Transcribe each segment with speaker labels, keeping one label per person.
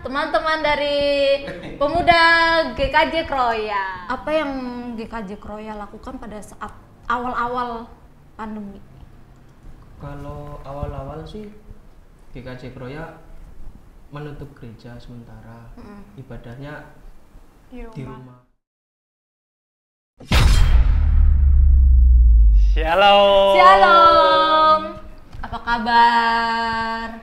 Speaker 1: teman-teman dari pemuda GKJ Kroya. Apa yang GKJ Kroya lakukan pada saat awal-awal pandemi?
Speaker 2: Kalau awal-awal sih GKJ Kroya menutup gereja sementara, ibadahnya di rumah.
Speaker 1: Shalom. Apa kabar?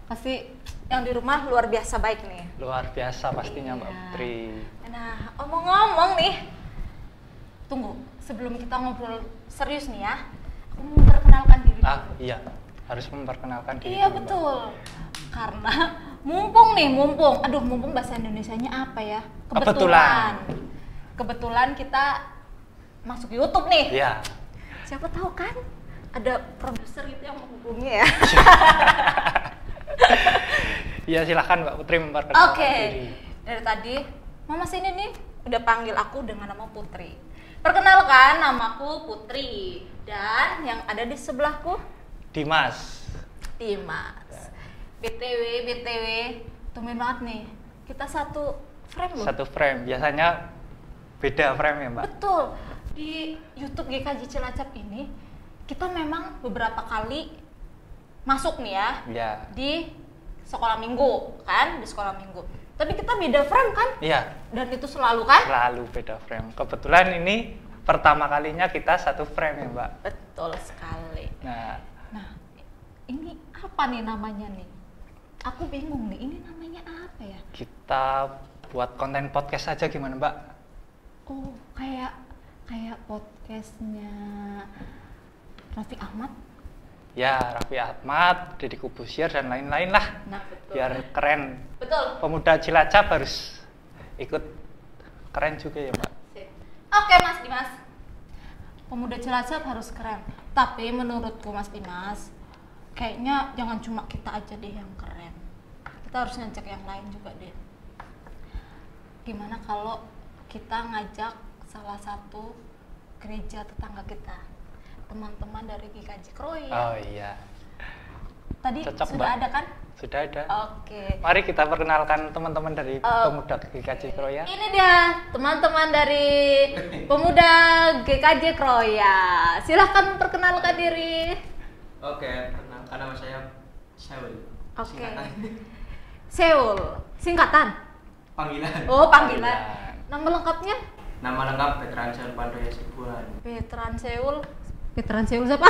Speaker 1: Pasti yang di rumah luar biasa baik nih.
Speaker 3: Luar biasa pastinya Mbak Putri.
Speaker 1: Nah, omong-ngomong nih. Tunggu, sebelum kita ngobrol serius nih ya. Aku mau memperkenalkan diri dulu.
Speaker 3: Iya, harus memperkenalkan diri.
Speaker 1: Iya,
Speaker 3: dulu,
Speaker 1: betul. Karena mumpung bahasa Indonesianya apa ya? Kebetulan kita masuk YouTube nih.
Speaker 3: Iya.
Speaker 1: Siapa tahu kan ada produser gitu yang menghubungi ya.
Speaker 3: Iya, silahkan Mbak Putri memperkenalkan diri.
Speaker 1: Dari tadi Mama sini nih udah panggil aku dengan nama Putri. Perkenalkan, namaku Putri dan yang ada di sebelahku
Speaker 3: Dimas.
Speaker 1: BTW, tumben banget nih. Kita satu frame loh.
Speaker 3: Satu frame. Biasanya beda frame ya Mbak.
Speaker 1: Betul. Di YouTube GKJ Cilacap ini kita memang beberapa kali masuk nih ya.
Speaker 3: Iya.
Speaker 1: Di sekolah minggu kan, di sekolah minggu. Tapi kita beda frame kan?
Speaker 3: Iya.
Speaker 1: Dan itu selalu kan?
Speaker 3: Selalu beda frame. Kebetulan ini pertama kalinya kita satu frame ya Mbak.
Speaker 1: Betul sekali.
Speaker 3: Nah,
Speaker 1: ini apa nih namanya nih? Aku bingung nih, ini namanya apa ya?
Speaker 3: kita buat konten podcast aja gimana Mbak?
Speaker 1: Oh, kayak podcastnya Raffi Ahmad.
Speaker 3: Ya, Raffi Ahmad, Deddy Corbuzier dan lain-lain lah.
Speaker 1: Nah, betul.
Speaker 3: Biar keren.
Speaker 1: Betul.
Speaker 3: Pemuda Cilacap harus ikut keren juga ya Mbak.
Speaker 1: Oke Mas Dimas. Pemuda Cilacap harus keren. Tapi menurutku Mas Dimas, kayaknya jangan cuma kita aja deh yang keren. Kita harus ngajak yang lain juga deh. Gimana kalau kita ngajak salah satu gereja tetangga kita, teman-teman dari GKJ Kroya.
Speaker 3: Oh iya.
Speaker 1: Tadi
Speaker 3: Cocok,
Speaker 1: sudah
Speaker 3: Mbak.
Speaker 1: ada kan?
Speaker 3: Sudah ada.
Speaker 1: Oke.
Speaker 3: Mari kita perkenalkan teman-teman dari pemuda GKJ Kroya.
Speaker 1: Ini dia teman-teman dari pemuda GKJ Kroya. Silahkan perkenalkan diri.
Speaker 2: Oke, perkenalkan nama saya Seul.
Speaker 1: Oke.
Speaker 2: Singkatan.
Speaker 1: Seul, singkatan.
Speaker 2: Panggilan.
Speaker 1: Oh, panggilan. Nama lengkapnya?
Speaker 2: Nama lengkap Veteran Seul Pandoya Sibuan.
Speaker 1: Veteran Seul siapa?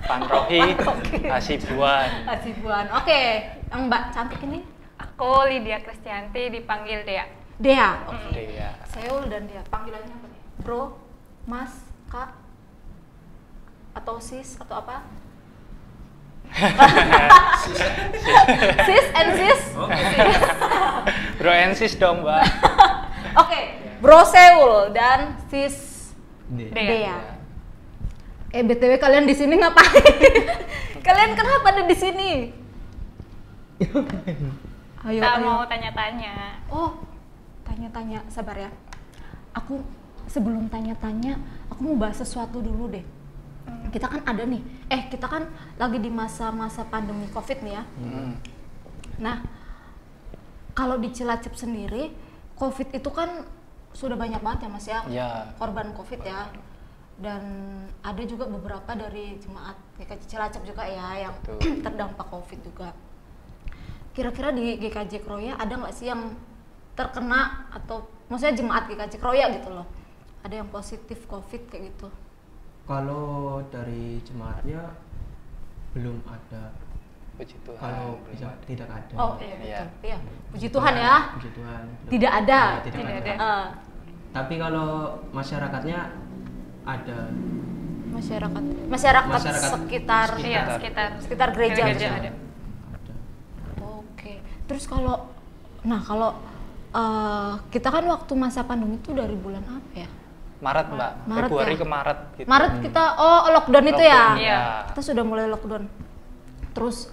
Speaker 3: Panrohi Hasibuan.
Speaker 1: Hasibuan. Oke, yang Mbak cantik ini?
Speaker 4: Aku Lydia Kristianti, dipanggil Dea.
Speaker 1: Dea. Oke.
Speaker 3: Dea.
Speaker 1: Seul dan Dea. Panggilannya apa nih? Bro, Mas, Kak, atau Sis atau apa? Sis and Sis.
Speaker 3: Bro and sis dong Mbak.
Speaker 1: Oke, Bro Seul dan Sis
Speaker 4: Dea.
Speaker 1: BTW kalian di sini ngapain? Kalian kenapa ada di sini?
Speaker 4: Kita mau tanya-tanya.
Speaker 1: Oh, tanya-tanya, sabar ya. Aku sebelum tanya-tanya, aku mau bahas sesuatu dulu deh. Kita kan ada nih, kita kan lagi di masa-masa pandemi COVID nih ya. Nah, kalau di Cilacap sendiri, COVID itu kan sudah banyak banget ya Mas ya, korban COVID ya. Dan ada juga beberapa dari jemaat GKJ Cilacap juga ya yang terdampak COVID juga. Kira-kira di GKJ Kroya ada nggak sih yang terkena atau maksudnya jemaat GKJ Kroya gitu loh, ada yang positif COVID kayak gitu?
Speaker 2: Kalau dari jemaatnya belum ada.
Speaker 3: Puji Tuhan.
Speaker 2: Kalau tidak ada.
Speaker 1: Oh iya, betul. Iya. Puji Tuhan ya.
Speaker 2: Puji Tuhan.
Speaker 1: Tidak ada.
Speaker 2: Tidak ada.
Speaker 1: Tapi
Speaker 2: kalau masyarakatnya ada.
Speaker 1: Masyarakat sekitar gereja.
Speaker 4: Ada.
Speaker 1: Oke. Terus kalau kita kan waktu masa pandemi itu dari bulan apa ya?
Speaker 3: Maret Mbak. Februari ke Maret gitu.
Speaker 1: Maret kita lockdown itu ya.
Speaker 4: Iya.
Speaker 1: Kita sudah mulai lockdown. Terus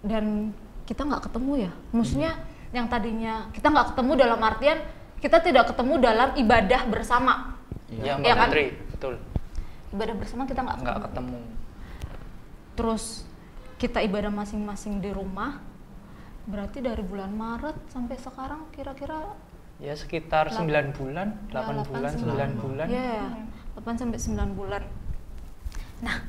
Speaker 1: dan kita nggak ketemu ya. Maksudnya yang tadinya kita nggak ketemu dalam artian kita tidak ketemu dalam ibadah bersama.
Speaker 3: Iya Mbak
Speaker 1: Ya kan?
Speaker 3: Putri, betul.
Speaker 1: Ibadah bersama kita nggak
Speaker 3: ketemu.
Speaker 1: Terus kita ibadah masing-masing di rumah Berarti dari bulan Maret sampai sekarang kira-kira
Speaker 3: Ya sekitar 9 bulan, 8 bulan, 9 bulan.
Speaker 1: Iya, 8 sampai 9 bulan. Nah,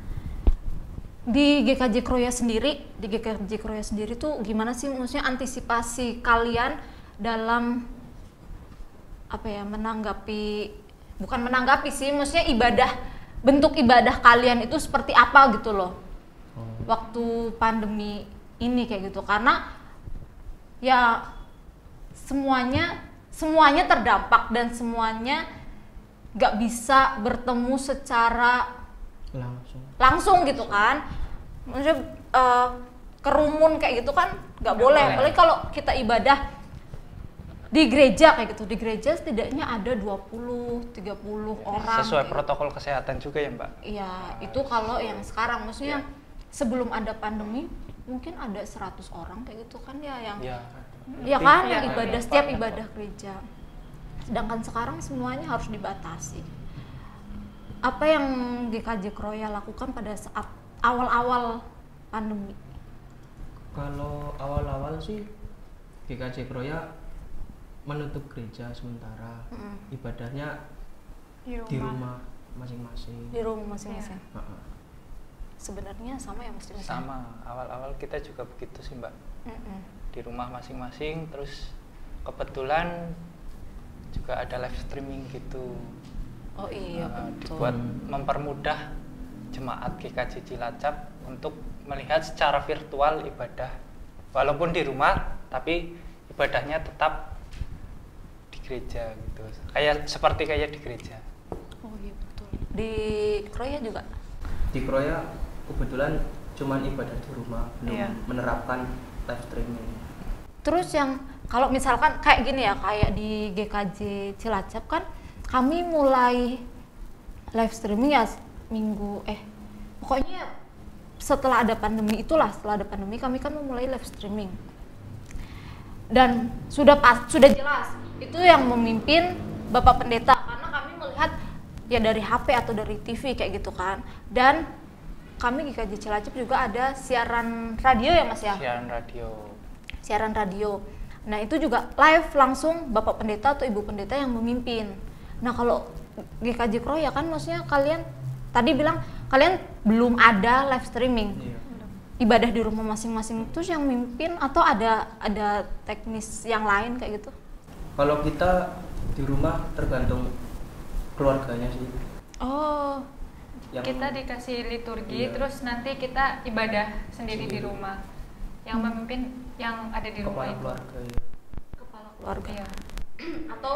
Speaker 1: di GKJ Kroya sendiri tuh gimana sih maksudnya antisipasi kalian dalam bukan menanggapi sih, maksudnya bentuk ibadah kalian itu seperti apa gitu loh. Waktu pandemi ini kayak gitu, karena ya semuanya terdampak dan semuanya nggak bisa bertemu secara langsung gitu kan. Maksudnya kerumun kayak gitu kan nggak boleh. Apalagi kalau kita ibadah di gereja kayak gitu, di gereja setidaknya ada 20-30 orang
Speaker 3: Sesuai
Speaker 1: kayak
Speaker 3: protokol kesehatan juga ya Mbak?
Speaker 1: Iya, itu kalau yang sekarang, maksudnya sebelum ada pandemi mungkin ada 100 orang kayak gitu kan ya yang ya kan yang ibadah setiap ibadah gereja. Sedangkan sekarang semuanya harus dibatasi. Apa yang GKJ Kroya lakukan pada saat awal-awal pandemi?
Speaker 2: Kalau awal-awal sih GKJ Kroya menutup gereja sementara, ibadahnya di rumah masing-masing.
Speaker 1: Di rumah masing-masing.
Speaker 2: Ya.
Speaker 1: Sebenarnya sama ya Mas?
Speaker 3: Sama, awal-awal kita juga begitu sih Mbak. Di rumah masing-masing, terus kebetulan juga ada live streaming gitu.
Speaker 1: Oh iya, betul.
Speaker 3: Dibuat mempermudah jemaat GKJ Cilacap untuk melihat secara virtual ibadah. Walaupun di rumah, tapi ibadahnya tetap di gereja gitu. Seperti di gereja.
Speaker 1: Oh iya betul. Di Kroya juga?
Speaker 2: Di Kroya kebetulan cuman ibadah di rumah, belum menerapkan live streaming.
Speaker 1: Terus yang kalau misalkan kayak gini ya, kayak di GKJ Cilacap kan kami mulai live streaming ya pokoknya setelah ada pandemi kami kan memulai live streaming. Dan sudah jelas itu yang memimpin Bapak Pendeta, karena kami melihat ya dari HP atau dari TV kayak gitu kan. Dan kami GKJ Cilacap juga ada siaran radio ya Mas ya? Siaran radio. Nah itu juga live langsung Bapak Pendeta atau Ibu Pendeta yang memimpin. Nah kalau GKJ Kroya kan maksudnya kalian tadi bilang kalian belum ada live streaming. Ibadah di rumah masing-masing itu yang mimpin atau ada teknis yang lain kayak gitu?
Speaker 2: Kalau kita di rumah tergantung keluarganya sih.
Speaker 4: Oh, kita dikasih liturgi, terus nanti kita ibadah sendiri di rumah. Yang memimpin yang ada di rumah itu.
Speaker 1: Kepala keluarga. Iya. Atau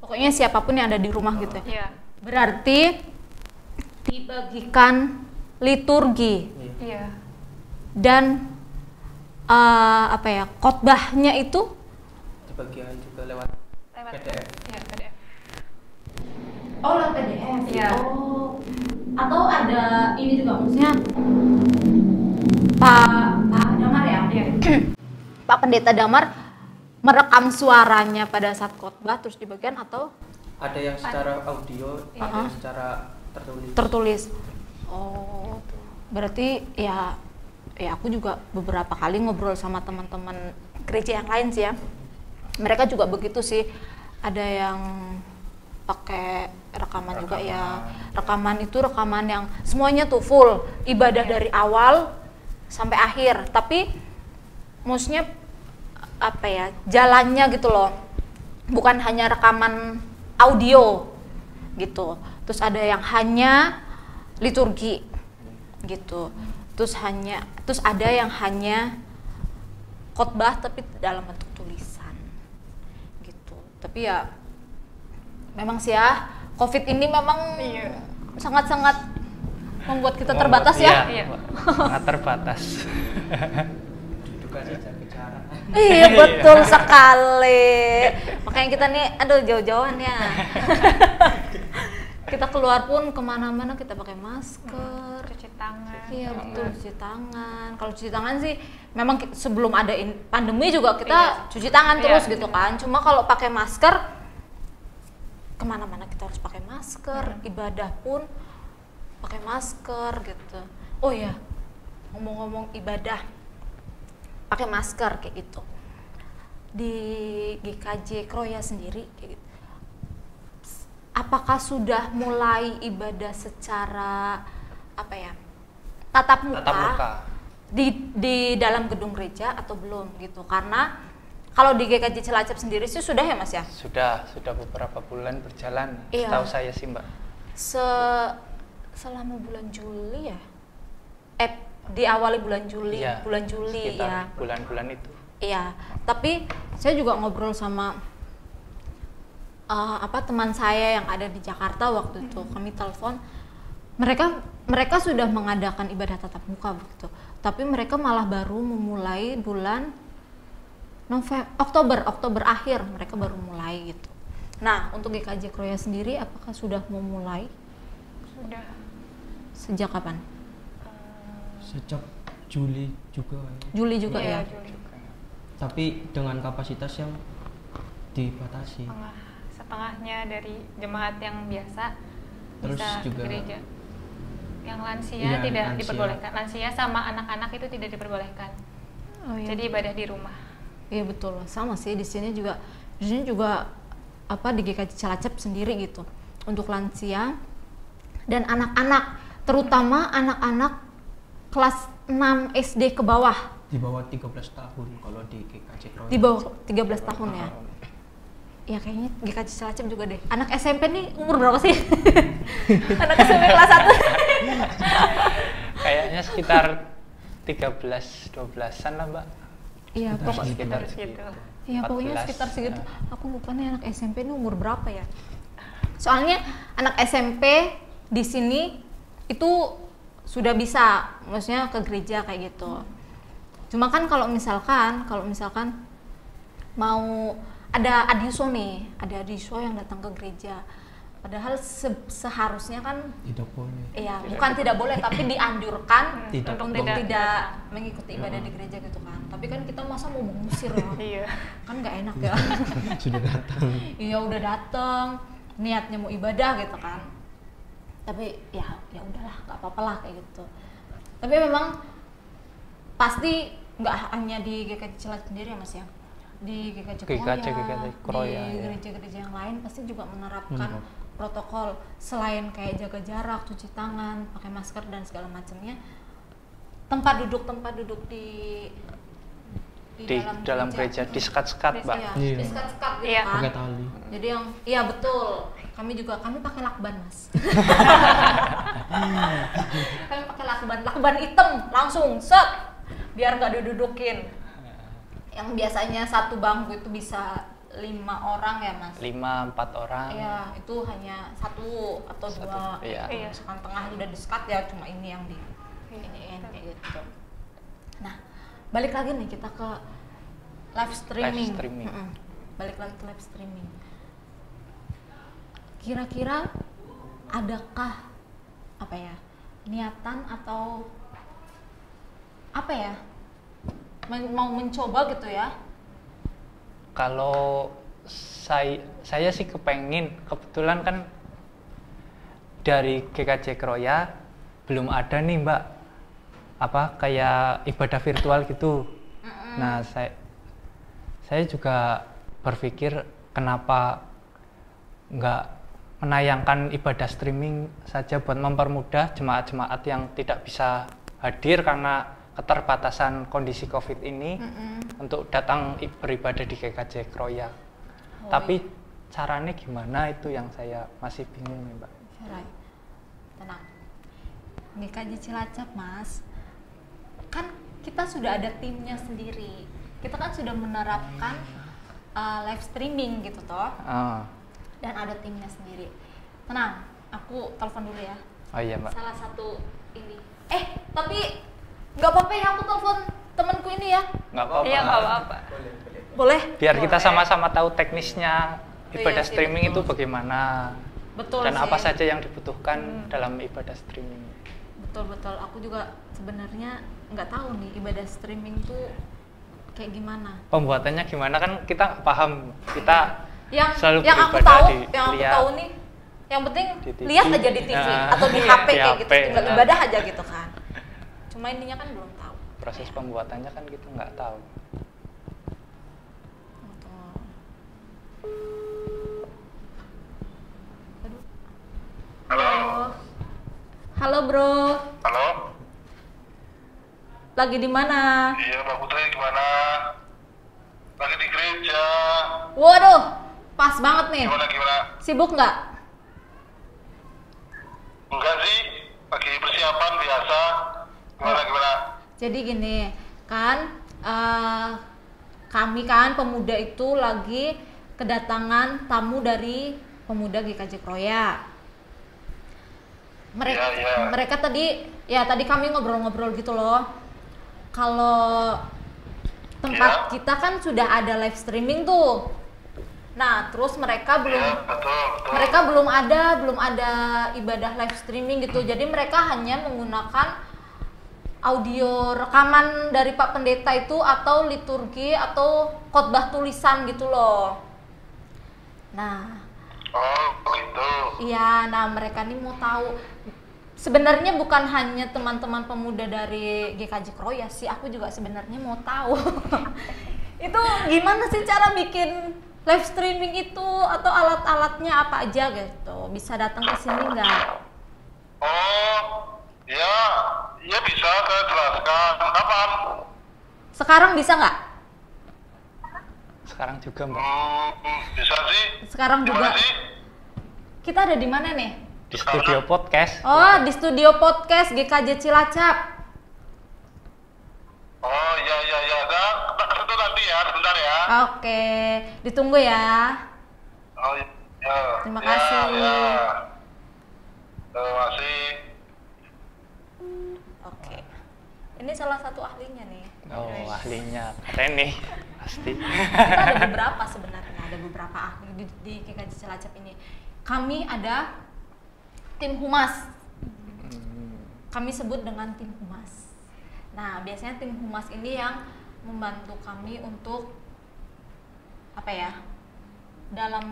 Speaker 1: pokoknya siapapun yang ada di rumah gitu ya.
Speaker 4: Iya.
Speaker 1: Berarti dibagikan liturgi.
Speaker 4: Iya.
Speaker 1: Dan khotbahnya itu
Speaker 2: dibagian juga lewat PDF.
Speaker 4: Iya, PDF.
Speaker 1: Oh, lewat PDF.
Speaker 4: Iya.
Speaker 1: Oh. Atau ada ini juga maksudnya Pak Damar ya?
Speaker 4: Iya.
Speaker 1: Pak Pendeta Damar merekam suaranya pada saat khotbah terus dibagian atau
Speaker 2: ada yang secara audio, ada yang secara
Speaker 1: tertulis. Oh. Berarti ya aku juga beberapa kali ngobrol sama teman-teman gereja yang lain sih ya. Mereka juga begitu sih. Ada yang pakai rekaman juga ya. Rekaman yang semuanya tuh full ibadah dari awal sampai akhir. Tapi maksudnya jalannya gitu loh. Bukan hanya rekaman audio gitu. Terus ada yang hanya liturgi gitu. Terus ada yang hanya khotbah tapi dalam bentuk tulisan gitu. Tapi ya memang sih ya COVID ini memang sangat-sangat membuat kita terbatas ya.
Speaker 3: Sangat terbatas.
Speaker 1: Iya betul sekali. Makanya kita nih jauh-jauhan ya. Kita keluar pun kemana-mana kita pakai masker,
Speaker 4: cuci tangan.
Speaker 1: Iya betul, cuci tangan. Kalau cuci tangan sih memang sebelum ada pandemi juga kita cuci tangan terus gitu kan. Cuma kalau pakai masker kemana-mana kita harus pakai masker, ibadah pun pakai masker gitu. Oh ya, ngomong-ngomong ibadah, pakai masker kayak gitu. Di GKJ Kroya sendiri kayak gitu, apakah sudah mulai ibadah secara apa ya, tatap muka, di dalam gedung gereja atau belum gitu? Karena kalau di GKJ Cilacap sendiri sih sudah ya Mas ya?
Speaker 3: Sudah beberapa bulan berjalan, setahu saya sih Mbak.
Speaker 1: Selama bulan Juli ya? Diawali bulan Juli,
Speaker 3: Iya,
Speaker 1: bulan Juli
Speaker 3: sekitar
Speaker 1: ya.
Speaker 3: bulan-bulan itu.
Speaker 1: Iya, tapi saya juga ngobrol sama teman saya yang ada di Jakarta waktu itu, kami telepon. Mereka sudah mengadakan ibadah tatap muka begitu, tapi mereka malah baru memulai bulan Oktober akhir mereka baru mulai gitu. Nah, untuk GKJ Kroya sendiri apakah sudah memulai?
Speaker 4: Sudah.
Speaker 1: Sejak kapan?
Speaker 2: Sejak Juli juga.
Speaker 1: Juli juga ya.
Speaker 4: Juli.
Speaker 2: Tapi dengan kapasitas yang dibatasi.
Speaker 4: Setengahnya dari jemaat yang biasa.
Speaker 2: Terus
Speaker 4: bisa
Speaker 2: juga
Speaker 4: gereja. Yang lansia
Speaker 2: iya,
Speaker 4: tidak
Speaker 2: lansia.
Speaker 4: diperbolehkan. Lansia sama anak-anak itu tidak diperbolehkan.
Speaker 1: Oh, iya.
Speaker 4: Jadi ibadah di rumah.
Speaker 1: Iya betul, sama sih di sini juga di GKJ Cilacap sendiri gitu untuk lansia dan anak-anak, terutama anak-anak kelas 6 SD ke bawah.
Speaker 2: Di bawah 13 tahun kalau di GKJ Kroya.
Speaker 1: Di bawah 13 tahun ya. Ya kayaknya GKJ Cilacap juga deh. Anak SMP nih umur berapa sih? Anak SMP kelas 1.
Speaker 3: Kayaknya sekitar 13-12an lah Mbak.
Speaker 1: Iya, pokoknya
Speaker 3: sekitar
Speaker 4: segitu.
Speaker 1: iya, pokoknya
Speaker 3: 14,
Speaker 1: sekitar segitu.
Speaker 3: ya.
Speaker 1: Aku lupa nih anak SMP ini umur berapa ya. Soalnya anak SMP di sini itu sudah bisa, maksudnya ke gereja kayak gitu. Cuma kan kalau misalkan mau ada adiswa nih, ada adiswa yang datang ke gereja. Padahal seharusnya kan
Speaker 2: Tidak boleh.
Speaker 1: iya, bukan tidak boleh tapi dianjurkan
Speaker 2: Tidak
Speaker 1: untuk
Speaker 2: boleh.
Speaker 1: tidak mengikuti ibadah di gereja gitu kan. Tapi kan kita masa mau mengusir ya.
Speaker 4: Iya.
Speaker 1: Kan nggak enak ya.
Speaker 2: Sudah datang.
Speaker 1: Iya udah datang, niatnya mau ibadah gitu kan. Tapi ya udahlah, nggak apa-apa lah kayak gitu. Tapi memang pasti nggak hanya di GKJ Cilacap sendiri ya Mas ya. Di GKJ
Speaker 3: Kroya,
Speaker 1: di
Speaker 3: ya.
Speaker 1: gereja-gereja yang lain pasti juga menerapkan protokol selain kayak jaga jarak, cuci tangan, pakai masker dan segala macamnya. Tempat duduk di
Speaker 3: dalam gereja disekat-sekat Mbak.
Speaker 1: Iya,
Speaker 2: Iya.
Speaker 1: disekat-sekat gitu
Speaker 4: Iya.
Speaker 1: kan.
Speaker 2: Pakai tali.
Speaker 1: Jadi yang iya betul. Kami pakai lakban Mas. Kami pakai lakban hitam langsung set biar nggak didudukin. Yang biasanya satu bangku itu bisa 5 orang ya Mas.
Speaker 3: 5-4 orang.
Speaker 1: Iya, itu hanya 1 atau 2.
Speaker 3: iya.
Speaker 1: Misalkan tengah udah disekat ya cuma ini yang di iniin kayak gitu. Nah, balik lagi nih kita ke live streaming. Balik lagi ke live streaming. Kira-kira adakah niatan atau mau mencoba gitu ya?
Speaker 3: Kalau saya sih kebetulan kan dari GKJ Kroya belum ada nih Mbak kayak ibadah virtual gitu. Nah saya juga berpikir kenapa nggak menayangkan ibadah streaming saja buat mempermudah jemaat-jemaat yang tidak bisa hadir karena keterbatasan kondisi COVID ini untuk datang beribadah di GKJ Kroya. Tapi caranya gimana itu yang saya masih bingung nih Mbak.
Speaker 1: Tenang. GKJ Cilacap Mas, kan kita sudah ada timnya sendiri. Kita kan sudah menerapkan live streaming gitu toh. Dan ada timnya sendiri. Tenang, aku telepon dulu ya.
Speaker 3: Oh iya Mbak.
Speaker 1: Salah satu ini. Tapi nggak apa-apa ya aku telepon temanku ini ya.
Speaker 3: Nggak apa-apa.
Speaker 4: Iya, nggak apa-apa.
Speaker 1: Boleh?
Speaker 3: Biar kita
Speaker 1: Boleh.
Speaker 3: sama-sama tahu teknisnya ibadah
Speaker 1: Iya sih,
Speaker 3: streaming
Speaker 1: betul.
Speaker 3: itu bagaimana.
Speaker 1: Betul
Speaker 3: Dan
Speaker 1: sih.
Speaker 3: apa saja yang dibutuhkan dalam ibadah streaming.
Speaker 1: Betul. Aku juga sebenarnya nggak tahu nih ibadah streaming tuh kayak gimana.
Speaker 3: Pembuatannya gimana kan kita nggak paham. Kita selalu
Speaker 1: yang aku
Speaker 3: beribadah
Speaker 1: tahu nih, yang penting
Speaker 3: di TV.
Speaker 1: lihat aja di TV
Speaker 3: Nah,
Speaker 1: atau di
Speaker 3: iya,
Speaker 1: HP
Speaker 3: di
Speaker 1: kayak
Speaker 3: HP,
Speaker 1: gitu, tinggal
Speaker 3: nah.
Speaker 1: ibadah aja gitu kan. Cuma intinya kan belum tahu.
Speaker 3: proses pembuatannya kan kita nggak tahu.
Speaker 5: Halo.
Speaker 1: Halo bro,
Speaker 5: Halo.
Speaker 1: lagi di mana?
Speaker 5: Iya, Mbak Putri gimana? Lagi di gereja.
Speaker 1: Waduh, pas banget nih.
Speaker 5: Gimana?
Speaker 1: Sibuk nggak?
Speaker 5: Enggak sih, lagi persiapan biasa. Gimana?
Speaker 1: Jadi gini, kan kami kan pemuda itu lagi kedatangan tamu dari pemuda GKJ Kroya. Mereka tadi kami ngobrol-ngobrol gitu loh. Kalau tempat kita kan sudah ada live streaming tuh. Nah, terus mereka belum
Speaker 5: betul.
Speaker 1: belum ada ibadah live streaming gitu. Jadi mereka hanya menggunakan audio rekaman dari Pak Pendeta itu atau liturgi atau khotbah tulisan gitu loh. Nah,
Speaker 5: Oh, gitu.
Speaker 1: iya, nah mereka nih mau tahu. Sebenarnya bukan hanya teman-teman pemuda dari GKJ Kroya sih, aku juga sebenarnya mau tahu. Itu gimana sih cara bikin live streaming itu atau alat-alatnya apa aja gitu? Bisa datang ke sini nggak?
Speaker 5: Oh, ya bisa saya jelaskan. Kapan?
Speaker 1: Sekarang bisa nggak?
Speaker 3: Sekarang juga Mbak.
Speaker 5: Bisa sih.
Speaker 1: Sekarang
Speaker 5: Gimana
Speaker 1: juga.
Speaker 5: sih?
Speaker 1: Kita ada di mana nih?
Speaker 3: Di studio podcast.
Speaker 1: Oh, di studio podcast GKJ Cilacap.
Speaker 5: Oh, iya. Kita ke situ nanti ya, sebentar ya.
Speaker 1: Oke, ditunggu ya.
Speaker 5: Oh, iya.
Speaker 1: Terima kasih.
Speaker 5: Ya. Terima kasih.
Speaker 1: Oke. Ini salah satu ahlinya nih.
Speaker 3: Oh, ahlinya keren nih pasti.
Speaker 1: Kita ada beberapa sebenarnya, ada beberapa ahli di GKJ Cilacap ini. Kami ada tim humas. Kami sebut dengan tim humas. Nah, biasanya tim humas ini yang membantu kami untuk apa ya? Dalam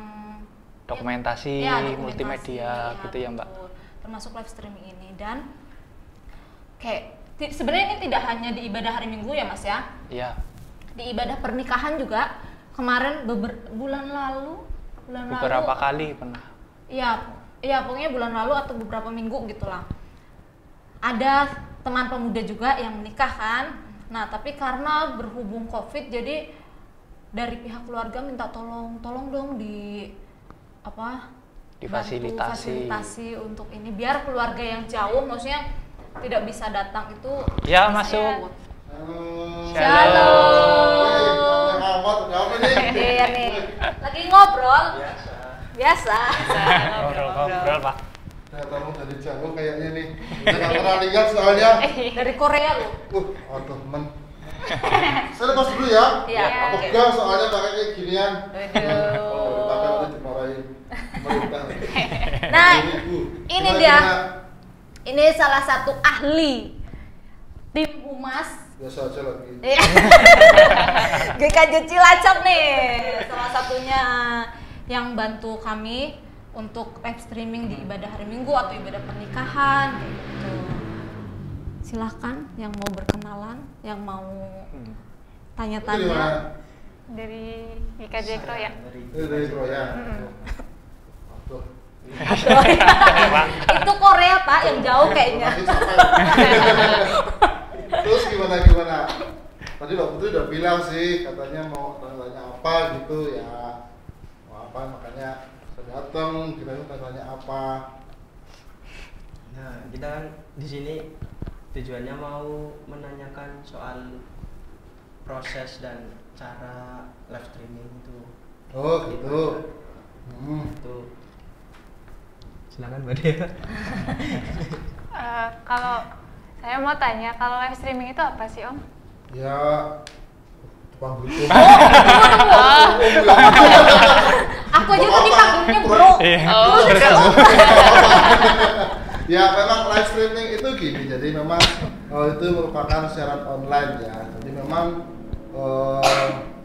Speaker 3: Dokumentasi,
Speaker 1: dokumentasi,
Speaker 3: multimedia gitu ya Mbak.
Speaker 1: betul. Termasuk live streaming ini dan kayak sebenarnya ini tidak hanya di ibadah hari Minggu ya Mas ya.
Speaker 3: Iya.
Speaker 1: Di ibadah pernikahan juga kemarin bulan lalu
Speaker 3: Beberapa kali pernah.
Speaker 1: Iya pokoknya bulan lalu atau beberapa minggu gitulah. Ada teman pemuda juga yang menikah kan. Nah, tapi karena berhubung Covid jadi dari pihak keluarga minta tolong dong difasilitasi untuk ini biar keluarga yang jauh maksudnya tidak bisa datang itu
Speaker 3: Ya,
Speaker 1: bisa
Speaker 3: masuk.
Speaker 1: ikut.
Speaker 3: Shalom.
Speaker 1: Iya nih. Lagi ngobrol. Biasa.
Speaker 3: Ngobrol Pak.
Speaker 6: Kamu dari jauh kayaknya nih. Saya pernah lihat soalnya.
Speaker 1: Dari Korea lu.
Speaker 6: Aduh, saya lepas dulu ya.
Speaker 1: Iya.
Speaker 6: Aku pegang soalnya pakai kayak ginian.
Speaker 1: Aduh.
Speaker 6: Pakai udah dimarahin.
Speaker 1: Nah,
Speaker 6: Ibu.
Speaker 1: ini
Speaker 6: Gimana,
Speaker 1: dia.
Speaker 6: gimana?
Speaker 1: Ini salah satu ahli tim humas
Speaker 6: Biasa aja lagi.
Speaker 1: GKJ Cilacap nih, salah satunya yang bantu kami untuk live streaming di ibadah hari Minggu atau ibadah pernikahan kayak gitu. Silahkan yang mau berkenalan, yang mau
Speaker 6: Itu di
Speaker 1: tanya-tanya.
Speaker 6: mana?
Speaker 4: Dari GKJ Kroya.
Speaker 6: Itu dari Kroya. Aduh.
Speaker 1: Itu Korea Pak, yang jauh kayaknya.
Speaker 6: Masih capek. Terus gimana? Tadi Mbak Putri udah bilang sih, katanya mau tanya apa gitu ya. Mau apa makanya saya datang, kita tanya apa.
Speaker 2: Nah, kita kan di sini tujuannya mau menanyakan soal proses dan cara live streaming itu.
Speaker 6: Oh gitu.
Speaker 2: Itu. Silakan Mbak Dea.
Speaker 4: Kalau saya mau tanya, kalau live streaming itu apa sih Om?
Speaker 6: Ya, tukang butuh.
Speaker 1: Aku aja tadi panggilnya bro.
Speaker 6: Ya memang live streaming itu gini, jadi memang itu merupakan siaran online ya. Jadi memang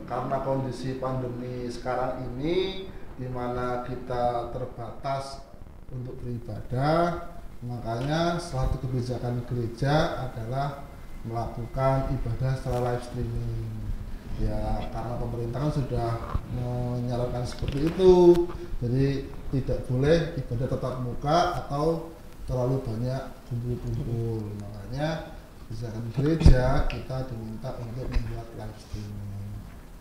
Speaker 6: karena kondisi pandemi sekarang ini, di mana kita terbatas untuk beribadah, makanya suatu kebijakan gereja adalah melakukan ibadah secara live streaming. Ya karena pemerintah kan sudah menyarankan seperti itu, jadi tidak boleh ibadah tatap muka atau terlalu banyak kumpul-kumpul. Makanya misalkan gereja kita diminta untuk membuat live streaming,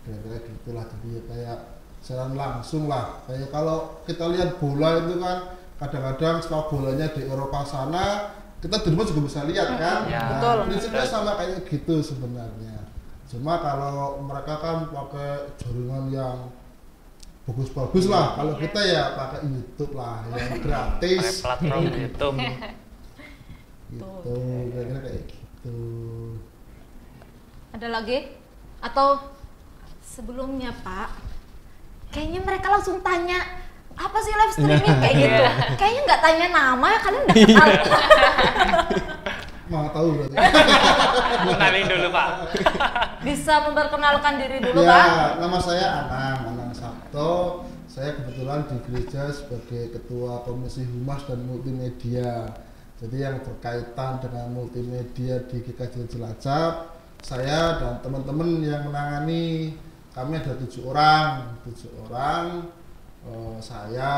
Speaker 6: kira-kira gitulah. Jadi kayak jalan langsung lah, kayak kalau kita lihat bola itu kan kadang-kadang setelah bolanya di Eropa sana kita di rumah juga bisa lihat kan.
Speaker 3: Ya,
Speaker 6: Nah, prinsipnya sama kayak gitu sebenarnya. Cuma kalau mereka kan pakai jaringan yang bagus-bagus lah, kalau kita ya pakai YouTube lah yang gratis.
Speaker 3: Pakai platform YouTube.
Speaker 6: Gitu, kira-kira kayak gitu.
Speaker 1: Ada lagi? Atau sebelumnya Pak, kayaknya mereka langsung tanya apa sih live streaming kayak gitu. Kayaknya nggak tanya nama ya, kalian udah kenal.
Speaker 6: Mau tahu berarti?
Speaker 3: Kenalin dulu Pak.
Speaker 1: Bisa memperkenalkan diri dulu
Speaker 6: Ya,
Speaker 1: Pak.
Speaker 6: nama saya Anang Sabto. Saya kebetulan di gereja sebagai Ketua Komisi Humas dan Multimedia. Jadi yang berkaitan dengan multimedia di GKJ Cilacap, saya dan teman-teman yang menangani, kami ada 7 orang. Saya,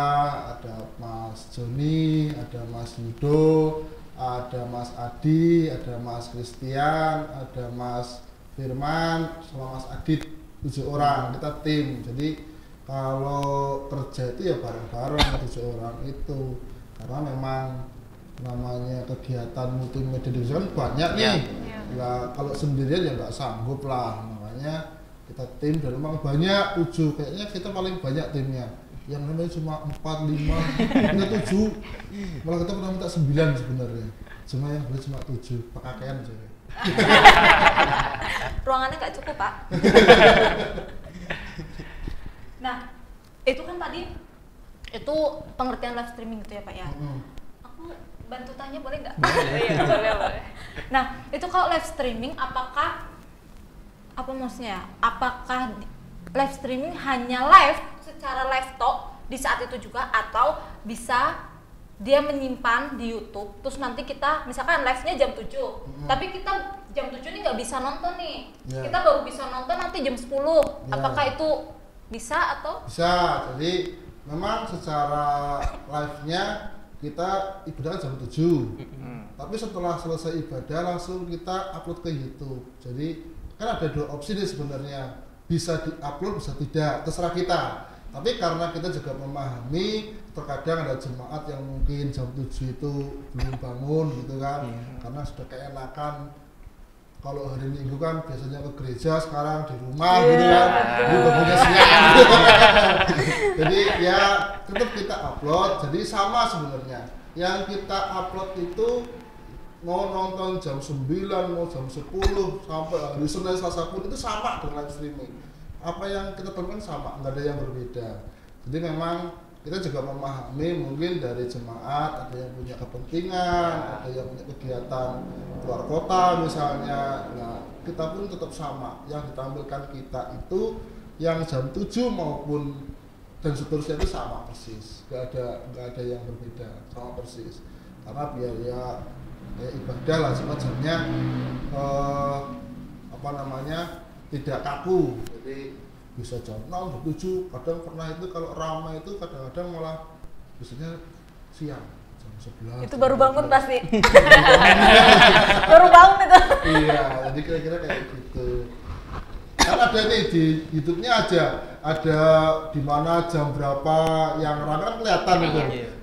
Speaker 6: ada Mas Joni, ada Mas Yudo, ada Mas Adi, ada Mas Christian, ada Mas Firman, sama Mas Adit. 7 orang, kita tim. Jadi kalau kerja itu ya bareng-bareng 7 orang itu, karena memang namanya kegiatan multimedia di kan banyak nih. Nah, kalau sendirian ya nggak sanggup lah, makanya kita tim dan memang banyak 7, kayaknya kita paling banyak timnya. Yang namanya cuma 4, 5, kita 7, malah kita pernah minta 9 sebenarnya, cuma yang boleh cuma 7, pakaian aja.
Speaker 1: Ruangannya nggak cukup Pak. Nah, itu kan tadi itu pengertian live streaming gitu ya Pak ya. Aku bantu tanya boleh nggak?
Speaker 4: Iya, boleh.
Speaker 1: Nah, itu kalau live streaming apakah apa maksudnya? Apakah live streaming hanya live secara live talk di saat itu juga, atau bisa dia menyimpan di YouTube terus nanti kita misalkan live-nya jam 7 tapi kita jam 7 ini nggak bisa nonton nih, kita baru bisa nonton nanti jam 10. Apakah itu bisa atau?
Speaker 6: Bisa, jadi memang secara live-nya kita ibadah jam 7 tapi setelah selesai ibadah langsung kita upload ke YouTube. Jadi kan ada 2 opsi nih sebenarnya, bisa di-upload bisa tidak, terserah kita. Tapi karena kita juga memahami terkadang ada jemaat yang mungkin jam 7 itu belum bangun gitu kan, karena sudah keenakan kalau hari Minggu kan biasanya ke gereja, sekarang di rumah gitu kan, di bangunnya siang. Jadi ya tetap kita upload, jadi sama sebenarnya. Yang kita upload itu mau nonton jam 9, mau jam 10, sampai hari Senin, Selasa pun itu sama dengan live streaming. Apa yang kita temukan sama, nggak ada yang berbeda. Jadi memang kita juga memahami mungkin dari jemaat ada yang punya kepentingan, ada yang punya kegiatan keluar kota misalnya. Nah, kita pun tetap sama. Yang ditampilkan kita itu yang jam 7 maupun dan seterusnya itu sama persis. Nggak ada yang berbeda, sama persis. Karena biar ya ibadah lah semacamnya tidak kaku, jadi bisa jam 6, jam 7, kadang pernah itu kalau ramai itu kadang-kadang malah biasanya siang, jam 11.
Speaker 1: Itu baru bangun pasti. Baru bangun itu.
Speaker 6: Iya, jadi kira-kira kayak gitu. Kan ada nih di YouTube-nya aja, ada di mana jam berapa yang ramai kan kelihatan itu.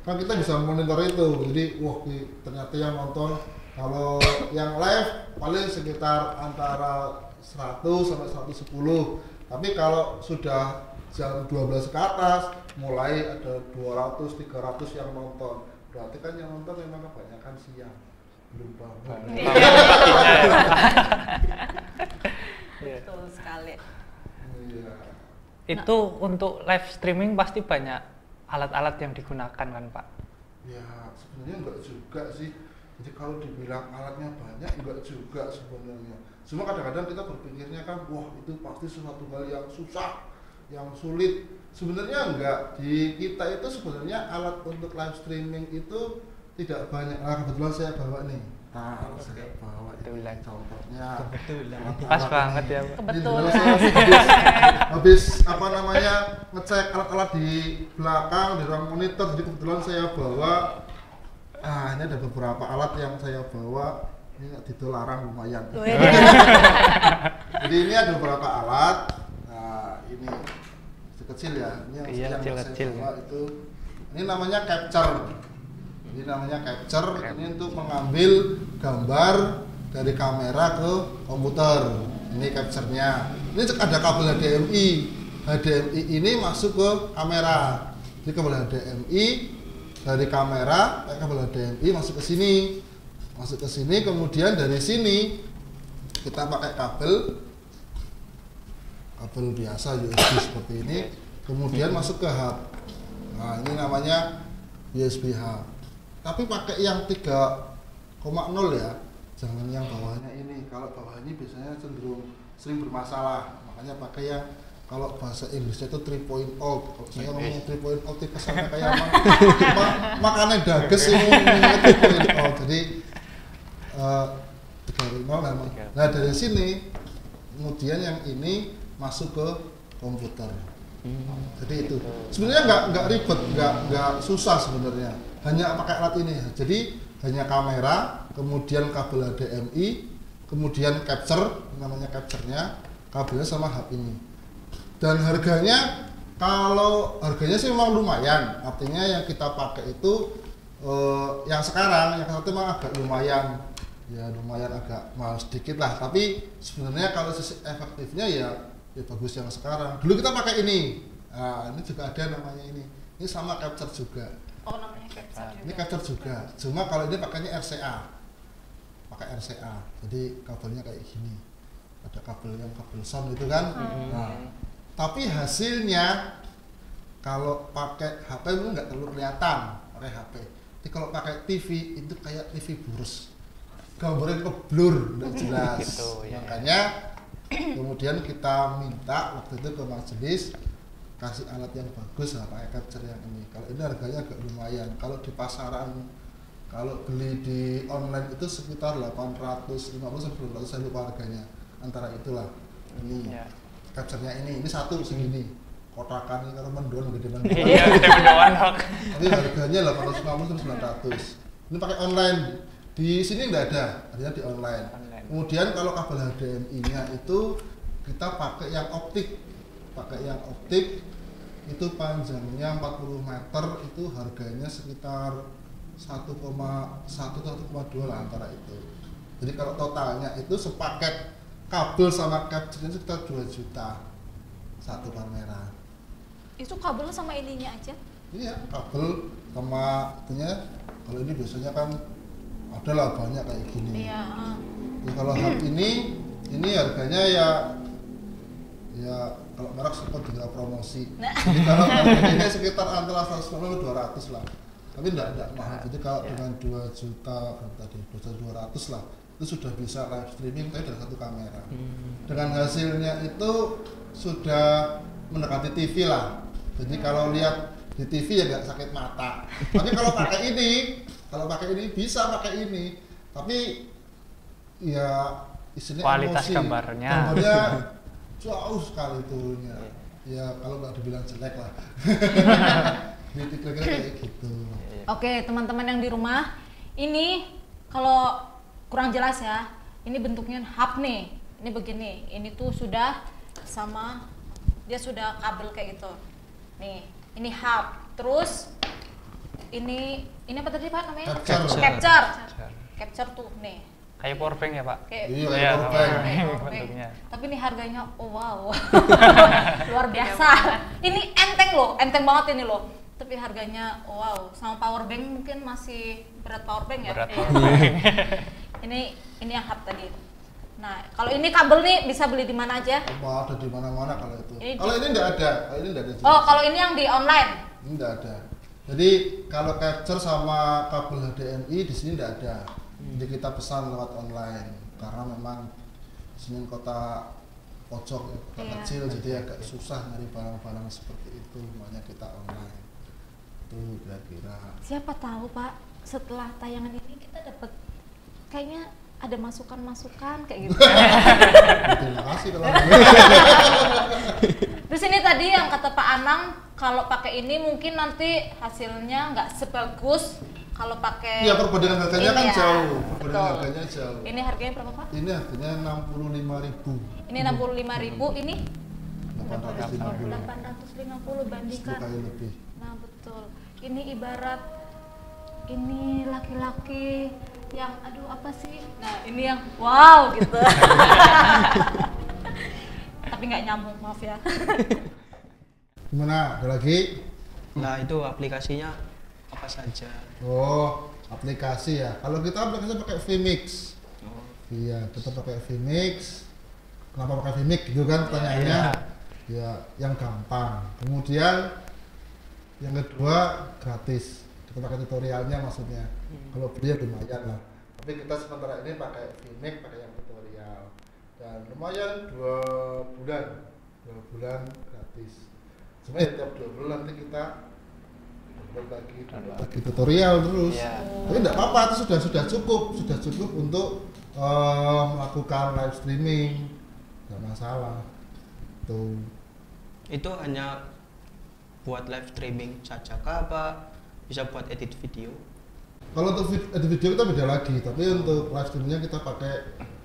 Speaker 6: Kan kita bisa monitor itu, jadi wah ternyata yang nonton kalau yang live paling sekitar antara 100 sampai 110. Tapi kalau sudah jam 12 ke atas mulai ada 200, 300 yang nonton. Berarti kan yang nonton memang kebanyakan siang, belum bangun.
Speaker 1: Betul sekali.
Speaker 6: Iya.
Speaker 3: Itu untuk live streaming pasti banyak alat-alat yang digunakan kan Pak?
Speaker 6: Ya sebenarnya enggak juga sih. Jadi kalau dibilang alatnya banyak enggak juga sebenarnya. Cuma kadang-kadang kita berpikirnya kan, wah itu pasti sesuatu hal yang susah, yang sulit. Sebenarnya enggak. Di kita itu sebenarnya alat untuk live streaming itu tidak banyak. Nah kebetulan saya bawa nih. Nah, saya bawa
Speaker 3: Kebetulan.
Speaker 6: contohnya.
Speaker 3: Pas banget ya, Pak.
Speaker 1: Kebetulan.
Speaker 6: Ini saya habis apa namanya ngecek alat-alat di belakang di ruang monitor, jadi kebetulan saya bawa. Ini ada beberapa alat yang saya bawa. Ini dilarang lumayan. Jadi ini ada beberapa alat. Nah, ini kecil ya. Ini yang
Speaker 3: kecil-kecil.
Speaker 6: saya bawa itu. Ini namanya capture. Ini namanya capture. Ini untuk mengambil gambar dari kamera ke komputer. Ini capture-nya. Ini ada kabel HDMI. HDMI ini masuk ke kamera. Jadi kabel HDMI dari kamera, kabel HDMI masuk ke sini. Masuk ke sini, kemudian dari sini kita pakai kabel biasa USB seperti ini, kemudian masuk ke hub. Nah, ini namanya USB hub. Tapi pakai yang 3,0 ya, jangan yang bawahnya ini. Kalau bawah ini biasanya cenderung sering bermasalah, makanya pakai yang kalau bahasa Inggrisnya itu 3.0. Kalau saya ngomong 3.0 kesannya kayak makannya dages ini ngomongnya 3.0. Jadi 3.0 memang. Nah, dari sini kemudian yang ini masuk ke komputer. Jadi itu sebenarnya nggak ribet, nggak susah sebenarnya. Hanya pakai alat ini. Jadi hanya kamera, kemudian kabel HDMI, kemudian capture, namanya capture-nya, kabelnya sama hub ini. Dan harganya, kalau harganya sih memang lumayan. Artinya yang kita pakai itu yang sekarang, yang satu memang agak lumayan. Ya lumayan agak mahal sedikit lah. Tapi sebenarnya kalau sisi efektifnya ya bagus yang sekarang. Dulu kita pakai ini. Nah, ini juga ada namanya ini. Ini sama capture juga.
Speaker 1: Oh, namanya capture juga.
Speaker 6: Ini capture juga. Cuma kalau ini pakainya RCA. Pakai RCA. Jadi kabelnya kayak gini. Ada kabel sound itu kan. Nah, tapi hasilnya kalau pakai HP itu nggak terlalu kelihatan pakai HP. Tapi kalau pakai TV itu kayak TV boros. Gambarnya keblur, nggak jelas.
Speaker 3: Gitu, ya.
Speaker 6: Makanya kemudian kita minta waktu itu ke majelis kasih alat yang bagus lah, pakai capture yang ini. Kalau ini harganya agak lumayan. Kalau di pasaran, kalau beli di online itu sekitar 850 sampai 900, saya lupa harganya. Antara itulah. Ini capture-nya ini satu segini. Kotakan ini kalau mendoan gede banget.
Speaker 3: Iya, gede mendoan.
Speaker 6: Tapi harganya 850 sampai 900. Ini pakai online. Di sini nggak ada, artinya di online. Kemudian kalau kabel HDMI-nya itu kita pakai yang optik. Pakai yang optik itu panjangnya 40 meter, itu harganya sekitar 1,1 atau 1,2 lah antara itu. Jadi kalau totalnya itu sepaket kabel sama capture-nya sekitar 2 juta satu kamera.
Speaker 1: Itu kabelnya sama ininya aja?
Speaker 6: Iya, kabel sama itunya. Kalau ini biasanya kan adalah banyak kayak gini.
Speaker 1: Iya.
Speaker 6: Ya, kalau hub ini harganya ya kalau merek sempat juga promosi. Jadi kalau harganya sekitar antara 150 sampai 200 lah. Tapi enggak mahal. Jadi kalau dengan 2 juta tadi 200 lah, itu sudah bisa live streaming dari satu kamera. Dengan hasilnya itu sudah mendekati TV lah. Jadi kalau lihat di TV ya nggak sakit mata. Tapi kalau pakai ini bisa pakai ini, tapi ya istilahnya
Speaker 3: kualitas
Speaker 6: emosi.
Speaker 3: gambarnya
Speaker 6: jauh sekali turunnya. Ya kalau nggak dibilang jelek lah. Kira-kira kayak gitu.
Speaker 1: Oke, teman-teman yang di rumah, ini kalau kurang jelas ya, ini bentuknya hub nih. Ini begini, ini tuh sudah sama, dia sudah kabel kayak gitu. Nih, ini hub. Terus ini apa tadi Pak namanya? Capture tuh nih.
Speaker 3: Kayak powerbank ya Pak?
Speaker 6: Iya, powerbank.
Speaker 3: Bentuknya.
Speaker 1: Tapi ini harganya, oh wow, luar biasa. Ini enteng loh, enteng banget ini loh. Tapi harganya, wow, sama powerbank mungkin masih berat powerbank ya.
Speaker 3: Berat.
Speaker 1: Ini yang hub tadi. Nah, kalau ini kabel nih bisa beli di mana aja?
Speaker 6: Oh, ada di mana-mana kalau itu.
Speaker 1: Kalau
Speaker 6: ini enggak ada.
Speaker 1: Oh, kalau ini yang di online?
Speaker 6: Ini enggak ada. Jadi kalau capture sama kabel HDMI di sini enggak ada. Jadi kita pesan lewat online karena memang sini kota pojok, kota kecil, jadi agak susah nyari barang-barang seperti itu, makanya kita online. Itu kira-kira.
Speaker 1: Siapa tahu Pak, setelah tayangan ini kita dapat kayaknya ada masukan-masukan kayak gitu.
Speaker 6: Terima kasih kalau
Speaker 1: Terus ini tadi yang kata Pak Anang, kalau pakai ini mungkin nanti hasilnya nggak sebagus kalau pakai.
Speaker 6: Iya, perbandingan harganya
Speaker 1: ini
Speaker 6: kan
Speaker 1: ya.
Speaker 6: jauh. Perbandingan
Speaker 1: Betul.
Speaker 6: harganya jauh.
Speaker 1: Ini harganya berapa Pak?
Speaker 6: Ini harganya 65.000.
Speaker 1: Ini 65.000, ini
Speaker 6: 850.
Speaker 1: 850 bandingkan.
Speaker 6: 10 kali lebih.
Speaker 1: Nah betul. Ini ibarat ini laki-laki yang aduh apa sih? Nah ini yang wow gitu. Tapi nggak nyambung, maaf ya.
Speaker 6: Gimana? Ada lagi?
Speaker 2: Nah, itu aplikasinya apa saja?
Speaker 6: Oh, aplikasi ya. Kalau kita aplikasi pakai Vmix.
Speaker 2: Oh,
Speaker 6: Iya, kita pakai Vmix. Kenapa pakai Vmix gitu kan pertanyaannya? Ya, yang gampang. Kemudian yang kedua gratis. Kita pakai tutorialnya maksudnya. Kalau beli ya lumayan lah. Tapi kita sementara ini pakai Vmix, pakai yang tutorial. Dan lumayan 2 bulan gratis. Cuma ya tiap 2 bulan nanti kita download lagi tutorial terus.
Speaker 3: Iya.
Speaker 6: Tapi enggak apa-apa, itu sudah cukup untuk melakukan live streaming. Enggak masalah. Tuh.
Speaker 2: itu hanya buat live streaming saja kah, apa bisa buat edit video?
Speaker 6: Kalau untuk edit video kita beda lagi, tapi untuk live streamingnya kita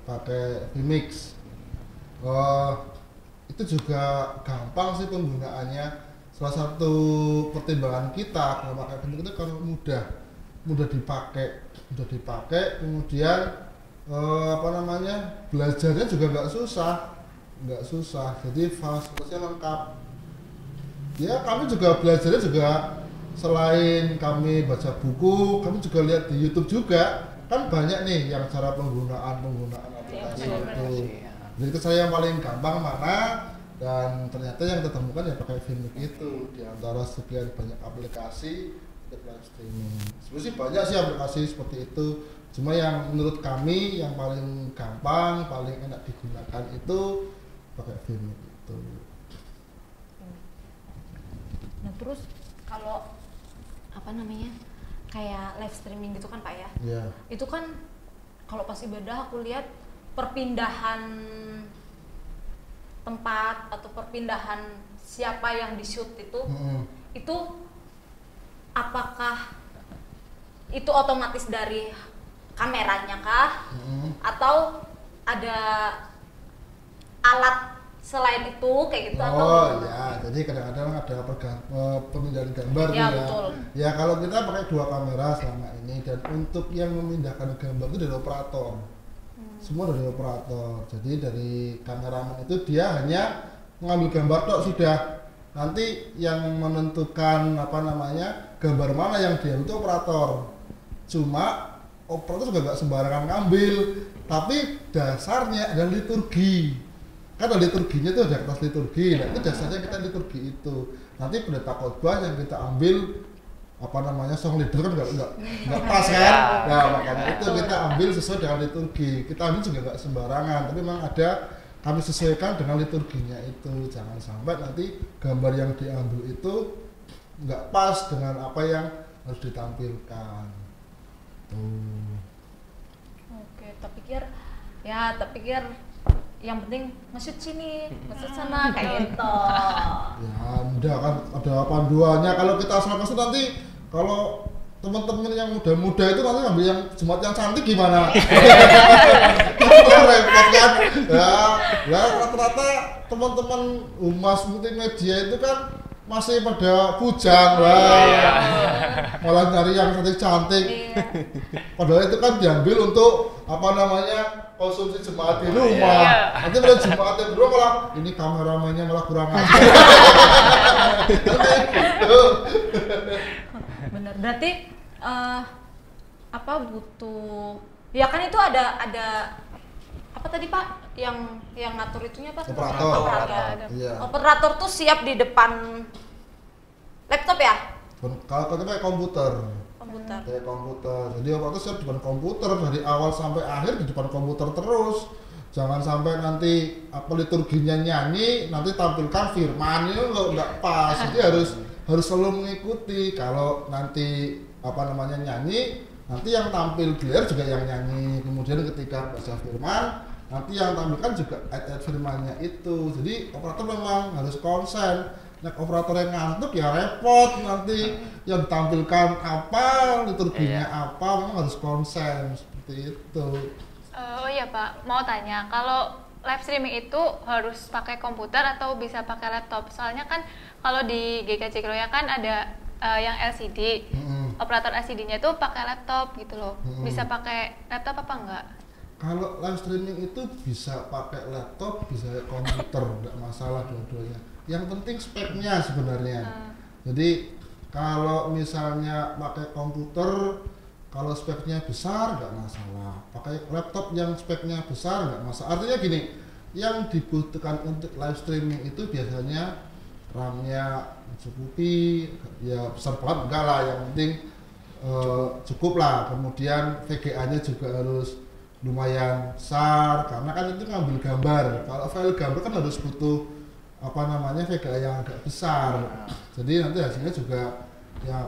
Speaker 6: pakai Vmix. Itu juga gampang sih penggunaannya. Salah satu pertimbangan kita kalau pakai Vmix itu kan mudah dipakai, kemudian belajarnya juga nggak susah, jadi fasilitasnya lengkap. Ya kami juga belajarnya juga selain kami baca buku, kami juga lihat di YouTube juga, kan banyak nih yang cara penggunaan aplikasi itu. Jadi itu saya yang paling gampang mana, dan ternyata yang kita temukan ya pakai Vmix itu di antara sekian banyak aplikasi untuk live streaming. Sebenarnya banyak sih aplikasi seperti itu, cuma yang menurut kami yang paling gampang, paling enak digunakan itu pakai Vmix itu.
Speaker 1: Nah terus kalau kayak live streaming gitu kan Pak ya?
Speaker 6: Iya.
Speaker 1: Itu kan kalau pas ibadah aku lihat perpindahan tempat atau perpindahan siapa yang di shoot itu apakah itu otomatis dari kameranya kah atau ada alat selain itu kayak gitu atau
Speaker 6: Ya, jadi kadang-kadang ada pemindahan gambar
Speaker 1: ya,
Speaker 6: nih ya.
Speaker 1: betul.
Speaker 6: Ya kalau kita pakai 2 kamera selama ini, dan untuk yang memindahkan gambar itu dari operator. Semua dari operator. Jadi dari kameramen itu dia hanya mengambil gambar tok sudah. Nanti yang menentukan gambar mana yang dia itu operator. Cuma operator juga nggak sembarangan ngambil, tapi dasarnya ada liturgi. Kan ada liturginya itu, ada kertas liturgi. Nah itu dasarnya kita liturgi itu. Nanti pendeta khotbah yang kita ambil song leader kan nggak pas kan. Nah makanya itu kita ambil sesuai dengan liturgi. Kita ambil juga nggak sembarangan, tapi memang kami sesuaikan dengan liturginya itu. Jangan sampai nanti gambar yang diambil itu nggak pas dengan apa yang harus ditampilkan. Tuh.
Speaker 1: Oke, tak pikir yang penting nge-shoot sini, nge-shoot sana kayak gitu.
Speaker 6: Ya udah kan ada panduannya. Kalau kita asal masuk nanti, kalau teman-teman yang muda-muda itu nanti ambil yang jemaat yang cantik gimana? Repot kan? Ya rata-rata teman-teman humas multimedia itu kan masih pada bujang lah, malah nyari yang cantik-cantik. Padahal itu kan diambil untuk konsumsi jemaat di rumah. Nanti pada jemaat yang berdua malah ini kameramennya malah kurang ajar.
Speaker 1: Bener, berarti butuh ya kan itu ada apa tadi Pak yang ngatur itunya Pak?
Speaker 6: Operator. Iya.
Speaker 1: Operator tuh siap di depan laptop ya?
Speaker 6: Kalau kita pakai komputer. Kayak komputer. Jadi operator siap di depan komputer dari awal sampai akhir, di depan komputer terus. Jangan sampai nanti liturginya nyanyi, nanti tampilkan firman itu nggak pas. Jadi harus selalu mengikuti. Kalau nanti nyanyi, nanti yang tampil di layar juga yang nyanyi, kemudian ketika baca firman nanti yang tampilkan juga ayat firmannya itu. Jadi operator memang harus konsen. Nah, operator yang ngantuk ya repot, nanti yang ditampilkan apa, liturginya apa, memang harus konsen seperti itu.
Speaker 4: Oh iya Pak, mau tanya, kalau live streaming itu harus pakai komputer atau bisa pakai laptop? Soalnya kan kalau di GKJ Kroya kan ada yang LCD, operator LCD-nya itu pakai laptop gitu loh. Bisa pakai laptop apa enggak?
Speaker 6: Kalau live streaming itu bisa pakai laptop, bisa komputer, enggak masalah dua-duanya. Yang penting speknya sebenarnya. Jadi kalau misalnya pakai komputer, kalau speknya besar nggak masalah. Pakai laptop yang speknya besar nggak masalah. Artinya gini, yang dibutuhkan untuk live streaming itu biasanya RAM-nya mencukupi, ya besar banget enggak lah. Yang penting cukup lah. Kemudian VGA-nya juga harus lumayan besar, karena kan itu ngambil gambar. Kalau file gambar kan harus butuh VGA yang agak besar. Jadi nanti hasilnya juga ya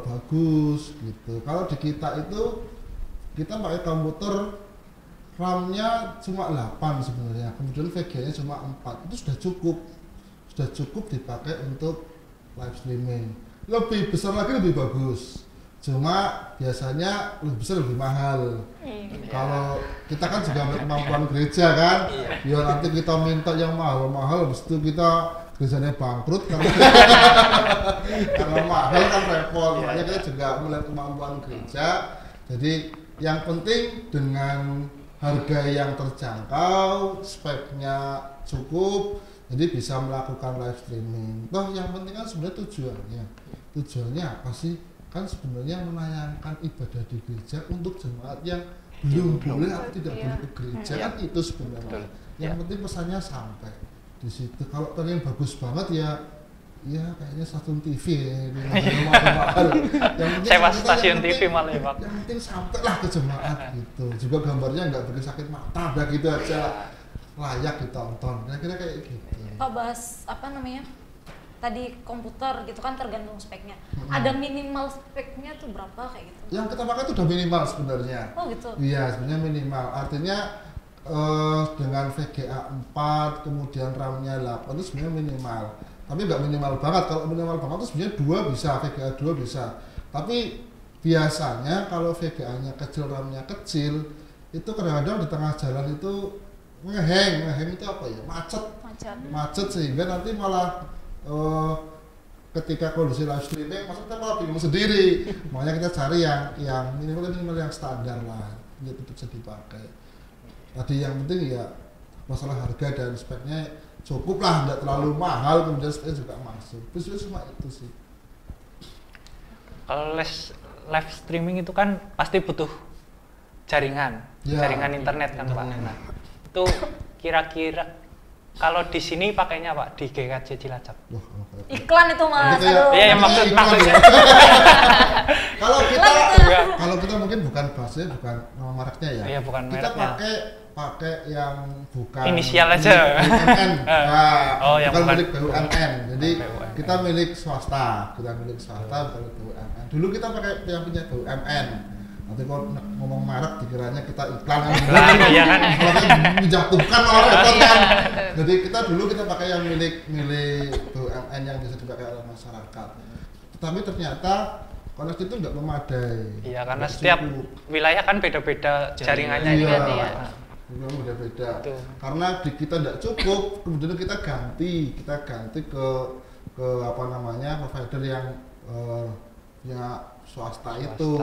Speaker 6: bagus gitu. Kalau di kita itu kita pakai komputer, RAM-nya cuma 8 sebenarnya, kemudian VGA-nya cuma 4, itu sudah cukup dipakai untuk live streaming. Lebih besar lagi lebih bagus, cuma biasanya lebih besar lebih mahal. Kalau kita kan juga kemampuan gereja kan, ya nanti kita minta yang mahal-mahal, habis itu kita gerejanya bangkrut karena mahal kan repot. Makanya kita juga melihat kemampuan gereja. Jadi yang penting dengan harga yang terjangkau, speknya cukup, jadi bisa melakukan live streaming. Toh yang penting kan sebenarnya tujuannya apa sih? Kan sebenarnya menayangkan ibadah di gereja untuk jemaat yang belum boleh atau tidak boleh ke gereja, kan itu sebenarnya. Yang penting pesannya sampai di situ. Kalau pengen bagus banget ya kayaknya stasiun TV
Speaker 3: sewa stasiun TV malah ya Pak.
Speaker 6: Yang penting sampailah ke jemaat gitu. Juga gambarnya nggak bikin sakit mata, udah gitu aja, layak ditonton. Kira-kira kayak gitu.
Speaker 1: Pak bahas tadi komputer gitu kan tergantung speknya. Ada minimal speknya tuh berapa kayak gitu?
Speaker 6: Yang kita pakai itu udah minimal sebenarnya.
Speaker 1: Oh gitu.
Speaker 6: Iya, sebenarnya minimal. Artinya dengan VGA 4 kemudian RAM-nya 8 itu sebenarnya minimal. Tapi nggak minimal banget. Kalau minimal banget itu sebenarnya 2 bisa, VGA 2 bisa. Tapi biasanya kalau VGA-nya kecil, RAM-nya kecil, itu kadang-kadang di tengah jalan itu ngeheng itu apa ya? Macet sehingga nanti malah ketika kondisi live streaming maksudnya malah bingung sendiri. Makanya kita cari yang minimal yang standar lah, itu bisa dipakai. Tadi yang penting ya masalah harga dan speknya cukup lah, tidak terlalu mahal, kemudian speknya juga masuk. Biasanya cuma itu sih.
Speaker 3: Kalau live streaming itu kan pasti butuh jaringan internet kan Pak. Nah, itu kira-kira kalau di sini pakainya Pak di GKJ Cilacap.
Speaker 1: Iklan itu Mas.
Speaker 3: Iya, maksudnya.
Speaker 6: Kalau kita mungkin bukan bahasanya, bukan nama mereknya ya.
Speaker 3: Iya, bukan
Speaker 6: kita
Speaker 3: mereknya.
Speaker 6: pakai yang bukan
Speaker 3: inisial aja.
Speaker 6: BUMN.
Speaker 3: Yang
Speaker 6: bukan milik BUMN. Jadi kita milik swasta, bukan milik BUMN. Dulu kita pakai yang punya BUMN. Nanti kalau ngomong merek dikiranya kita iklan
Speaker 3: iya kan.
Speaker 6: Menjatuhkan orang kan. Jadi kita pakai yang milik BUMN yang bisa dipakai oleh masyarakat. Tapi ternyata koneksi itu nggak memadai.
Speaker 3: Iya, karena setiap wilayah kan beda-beda jaringannya.
Speaker 6: Iya. Beda-beda. Karena di kita nggak cukup, kemudian kita ganti ke provider yang punya swasta itu,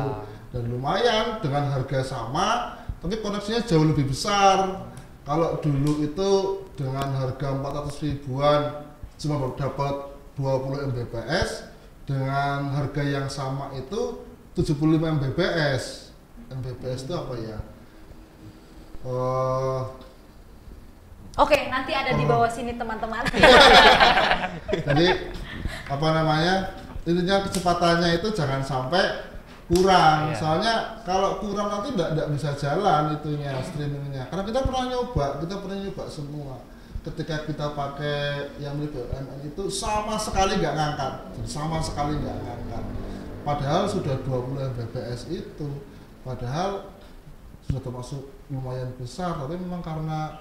Speaker 6: dan lumayan dengan harga sama tapi koneksinya jauh lebih besar. Kalau dulu itu dengan harga 400 ribuan cuma dapat 20 Mbps, dengan harga yang sama itu 75 Mbps. Mbps itu apa ya?
Speaker 1: Oke, nanti ada di bawah sini teman-teman.
Speaker 6: Jadi intinya kecepatannya itu jangan sampai kurang. Soalnya kalau kurang nanti tidak bisa jalan itunya streamingnya. Karena kita pernah nyoba semua. Ketika kita pakai yang milik BUMN itu sama sekali nggak ngangkat. padahal sudah 20 Mbps itu, padahal sudah termasuk lumayan besar, tapi memang karena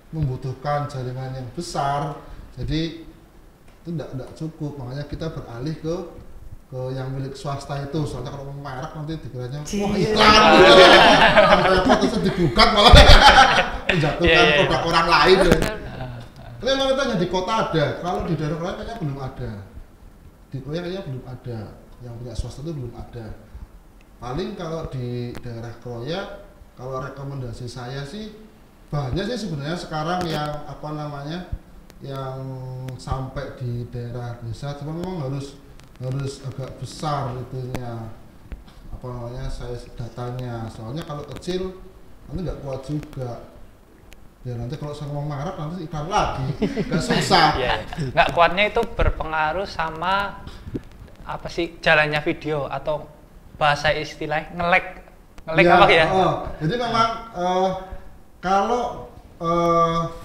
Speaker 6: membutuhkan jaringan yang besar, jadi itu tidak cukup, makanya kita beralih ke yang milik swasta itu. Soalnya kalau merek nanti dikiranya wah iklan, sampai fotonya digugat malah menjatuhkan produk orang lain. Tapi memang itu hanya di kota ada, kalau di daerah lain kayaknya belum ada. Di Kroya kayaknya belum ada, yang punya swasta itu belum ada. Paling kalau di daerah Kroya, kalau rekomendasi saya sih banyak sih sebenarnya sekarang yang yang sampai di daerah desa, cuma memang harus agak besar itunya size datanya, soalnya kalau kecil nanti nggak kuat juga. Ya nanti kalau saya ngomong marah nanti iklan lagi, nggak susah.
Speaker 3: Nggak kuatnya itu berpengaruh sama apa sih, jalannya video atau bahasa istilah nge-lag apa ya?
Speaker 6: Jadi memang kalau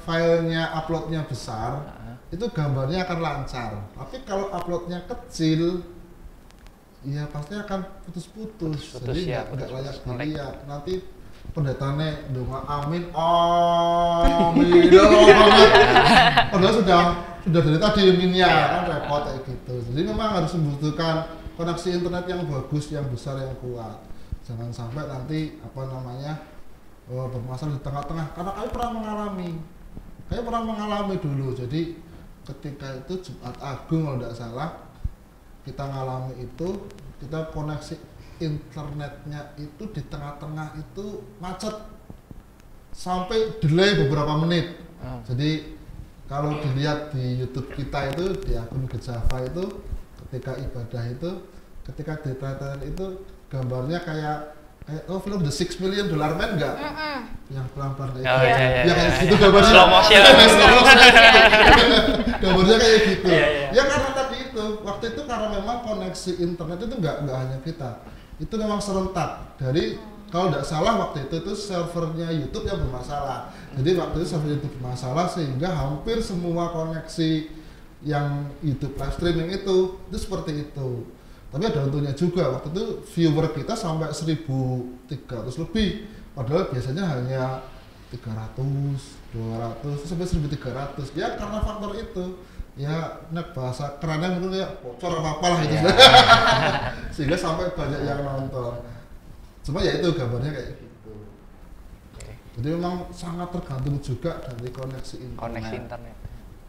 Speaker 6: filenya uploadnya besar, itu gambarnya akan lancar. Tapi kalau uploadnya kecil, ya pasti akan putus-putus. Jadi nggak layak dilihat. Nanti pendetanya doa amin, padahal sudah dari tadi aminnya kan repot kayak gitu. Jadi memang harus membutuhkan koneksi internet yang bagus, yang besar, yang kuat. Jangan sampai nanti bermasalah di tengah-tengah. Karena kami pernah mengalami dulu. Jadi ketika itu Jumat Agung kalau tidak salah, kita ngalami itu, kita koneksi internetnya itu di tengah-tengah itu macet sampai delay beberapa menit. Jadi kalau dilihat di YouTube kita itu di akun Gejava itu, ketika ibadah itu, ketika di trailer itu gambarnya kayak film The $6 Million Man enggak? Yang pelan-pelan kayak gitu. Ya kayak gitu gambarnya.
Speaker 3: Slow motion.
Speaker 6: Gambarnya kayak gitu. Ya karena tadi itu, waktu itu karena memang koneksi internet itu enggak hanya kita. Itu memang serentak. Dari kalau tidak salah waktu itu servernya YouTube yang bermasalah. Jadi waktu itu server YouTube bermasalah sehingga hampir semua koneksi yang YouTube live streaming itu seperti itu. Tapi ada untungnya juga, waktu itu viewer kita sampai 1.300 lebih, padahal biasanya hanya 300, 200, sampai 1.300. Ya karena faktor itu, ya bahasa kerennya mungkin kayak bocor apa lah gitu. Sehingga sampai banyak yang nonton. Cuma ya itu gambarnya kayak gitu. Jadi memang sangat tergantung juga dari koneksi internet.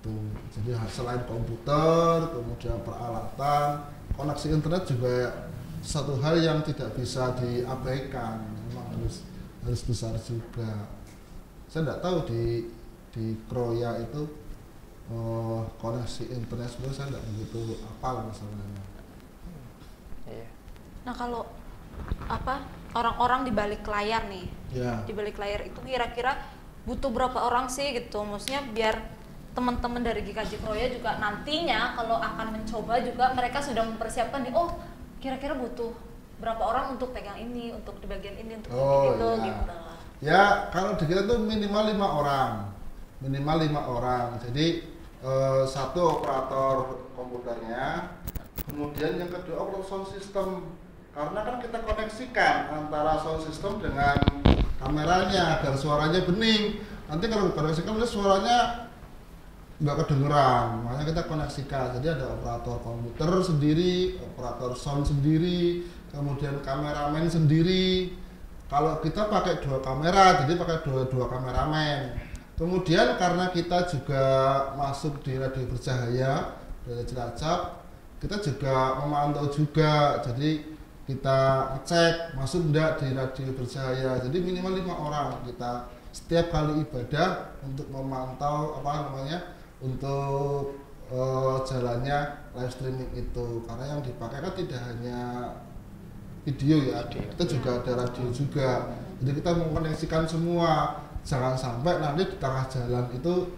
Speaker 6: Tuh. Jadi selain komputer, kemudian peralatan, koneksi internet juga satu hal yang tidak bisa diabaikan. Memang harus besar juga. Saya tidak tahu di Kroya itu koneksi internet sebenarnya saya tidak begitu apal masalahnya.
Speaker 1: Nah kalau orang-orang di balik layar nih, di balik layar itu kira-kira butuh berapa orang sih gitu? Maksudnya biar teman-teman dari GKJ Kroya juga nantinya kalau akan mencoba juga mereka sudah mempersiapkan nih, oh kira-kira butuh berapa orang untuk pegang ini, untuk di bagian ini, untuk gitu.
Speaker 6: Ya kalau di kita tuh minimal 5 orang. Jadi satu operator komputernya, kemudian yang kedua operator sound system. Karena kan kita koneksikan antara sound system dengan kameranya agar suaranya bening. Nanti kalau koneksikan suaranya nggak kedengeran, makanya kita koneksikan. Jadi ada operator komputer sendiri, operator sound sendiri, kemudian kameramen sendiri. Kalau kita pakai 2 kamera, jadi pakai dua kameramen. Kemudian karena kita juga masuk di radio bercahaya dari Cilacap, kita juga memantau juga. Jadi kita ngecek masuk enggak di radio bercahaya. Jadi minimal 5 orang kita setiap kali ibadah untuk memantau untuk jalannya live streaming itu. Karena yang dipakai kan tidak hanya video ya, kita juga ada radio juga. Jadi kita mengkoneksikan semua, jangan sampai nanti di tengah jalan itu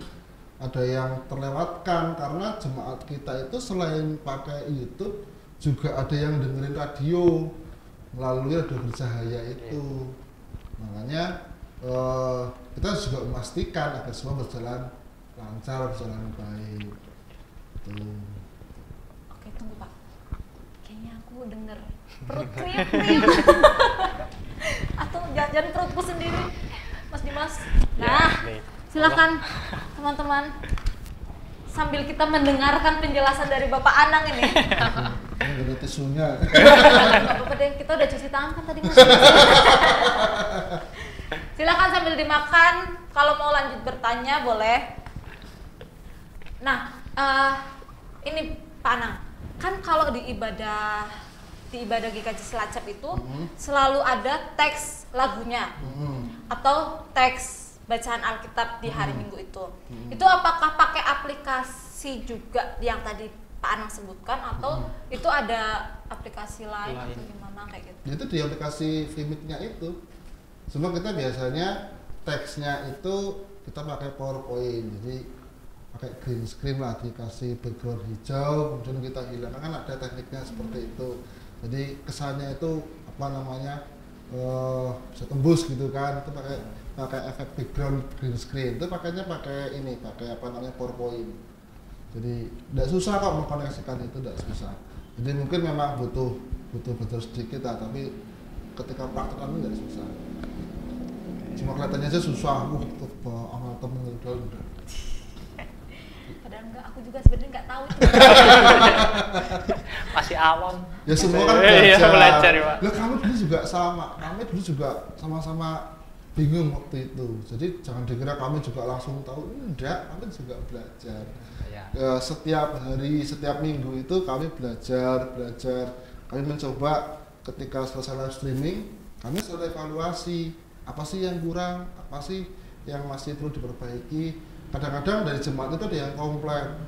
Speaker 6: ada yang terlewatkan. Karena jemaat kita itu selain pakai YouTube juga ada yang dengerin radio melalui radio bercahaya itu. Makanya kita juga memastikan agar semua berjalan lancar, berjalan baik.
Speaker 1: Oke, tunggu Pak. kayaknya aku denger perut kriuk-kriuk. Atau jangan perutku sendiri, Mas Dimas. Nah, silakan teman-teman sambil kita mendengarkan penjelasan dari Bapak Anang ini.
Speaker 6: Ada tisunya.
Speaker 1: Bapak deh, kita udah cuci tangan kan tadi Mas. Silakan sambil dimakan. Kalau mau lanjut bertanya boleh. Nah, ini Pak Anang, kan kalau di ibadah GKJ Cilacap itu selalu ada teks lagunya atau teks bacaan Alkitab di hari Minggu itu. Itu apakah pakai aplikasi juga yang tadi Pak Anang sebutkan atau itu ada aplikasi lain atau gimana kayak gitu?
Speaker 6: Itu di aplikasi Vimik-nya itu. Cuma kita biasanya teksnya itu kita pakai PowerPoint. Jadi pakai green screen lah, dikasih background hijau, kemudian kita hilangkan, kan ada tekniknya seperti itu. Jadi kesannya itu bisa tembus gitu kan. Itu pakai efek background green screen. Itu pakainya pakai PowerPoint. Jadi tidak susah kok mengkoneksikan itu, tidak susah. Jadi mungkin memang butuh sedikit lah, tapi ketika praktekan itu tidak susah. Cuma kelihatannya aja susah, amal temen udah.
Speaker 1: Padahal enggak, aku juga sebenarnya nggak tahu itu.
Speaker 3: Masih awam.
Speaker 6: Ya semua kan
Speaker 3: belajar ya, Pak.
Speaker 6: Lah kami dulu juga sama-sama bingung waktu itu. Jadi jangan dikira kami juga langsung tahu, enggak, kami juga belajar. Ya, setiap hari, setiap minggu itu kami belajar. Kami mencoba ketika selesai live streaming, kami selalu evaluasi apa sih yang kurang, apa sih yang masih perlu diperbaiki. Kadang-kadang dari jemaat itu ada yang komplain,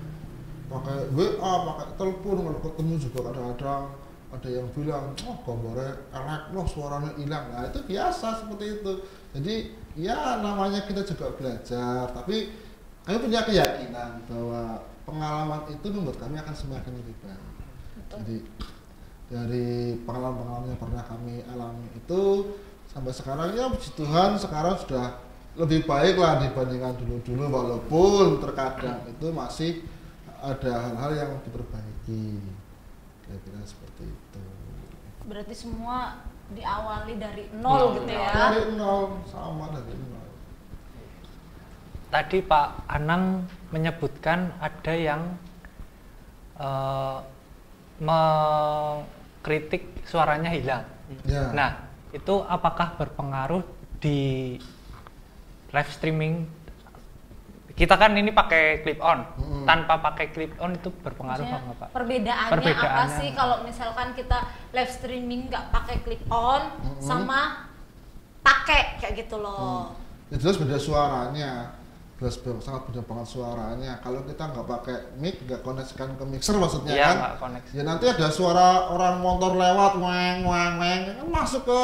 Speaker 6: pakai WA, pakai telepon, kalau ketemu juga kadang-kadang ada yang bilang, oh gambarnya elek, loh suaranya hilang. Nah itu biasa seperti itu. Jadi ya namanya kita juga belajar, tapi kami punya keyakinan bahwa pengalaman itu membuat kami akan semakin lebih baik. Jadi dari pengalaman-pengalaman yang pernah kami alami itu sampai sekarang ya puji Tuhan sekarang sudah lebih baik lah dibandingkan dulu-dulu, walaupun terkadang itu masih ada hal-hal yang diperbaiki. Kira-kira seperti itu.
Speaker 1: Berarti semua diawali dari nol gitu ya?
Speaker 6: Dari nol, sama dari nol.
Speaker 3: Tadi Pak Anang menyebutkan ada yang mengkritik suaranya hilang.
Speaker 6: Ya.
Speaker 3: Nah, itu apakah berpengaruh di live streaming? Kita kan ini pakai clip on, tanpa pakai clip on itu berpengaruh apa Pak?
Speaker 1: Perbedaannya apa sih kalau misalkan kita live streaming nggak pakai clip on sama pakai kayak gitu loh?
Speaker 6: Ya jelas beda suaranya, sangat beda banget suaranya. Kalau kita nggak pakai mic, nggak koneksikan ke mixer maksudnya
Speaker 3: ya,
Speaker 6: kan? Ya nanti ada suara orang motor lewat, weng, kan masuk ke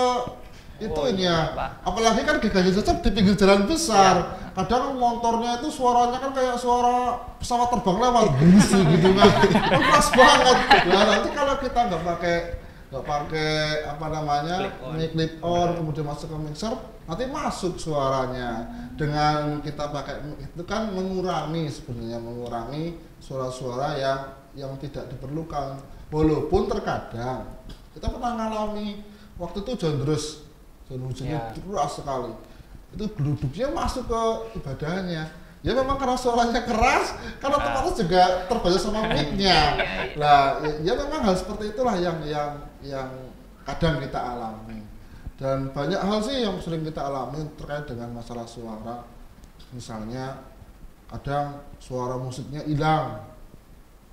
Speaker 6: itunya. Apalagi kan GKJ Cilacap di pinggir jalan besar. Kadang motornya itu suaranya kan kayak suara pesawat terbang lewat gitu kan. Keras banget. Nah nanti kalau kita nggak pakai clip on kemudian masuk ke mixer, nanti masuk suaranya. Dengan kita pakai itu kan mengurangi suara-suara yang tidak diperlukan. Walaupun terkadang kita pernah ngalami waktu itu hujannya deras sekali, itu geluduknya masuk ke ibadahnya. Ya memang karena suaranya keras, karena tempatnya juga terbaca sama mic-nya. Lah ya memang hal seperti itulah yang kadang kita alami. Dan banyak hal sih yang sering kita alami terkait dengan masalah suara. Misalnya kadang suara musiknya hilang.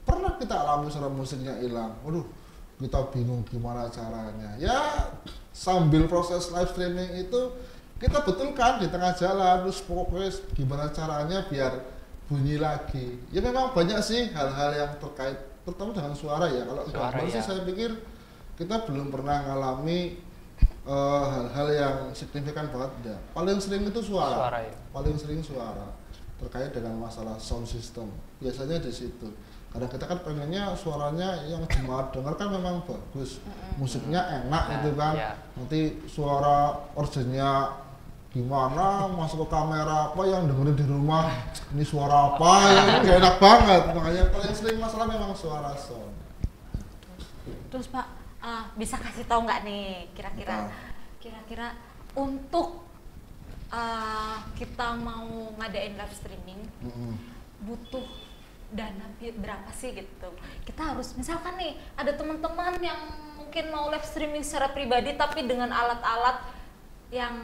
Speaker 6: Pernah kita alami suara musiknya hilang. Waduh, kita bingung gimana caranya. Ya sambil proses live streaming itu kita betulkan di tengah jalan, terus pokoknya gimana caranya biar bunyi lagi. Ya memang banyak sih hal-hal yang terkait terutama dengan suara ya. Kalau gambar sih saya pikir kita belum pernah ngalami hal-hal yang signifikan banget ya. Paling sering itu suara ya? Paling sering suara terkait dengan masalah sound system. Biasanya di situ. Kadang kita kan pengennya suaranya yang jemaat dengar kan memang bagus, musiknya enak gitu kan. Nanti suara organnya gimana, masuk ke kamera apa yang dengerin di rumah, ini suara apa, ya nggak enak banget. Makanya paling sering masalah memang suara sound.
Speaker 1: Itu Terus Pak, bisa kasih tahu nggak nih kira-kira untuk kita mau ngadain live streaming butuh dana berapa sih gitu? Kita harus misalkan nih ada teman-teman yang mungkin mau live streaming secara pribadi tapi dengan alat-alat yang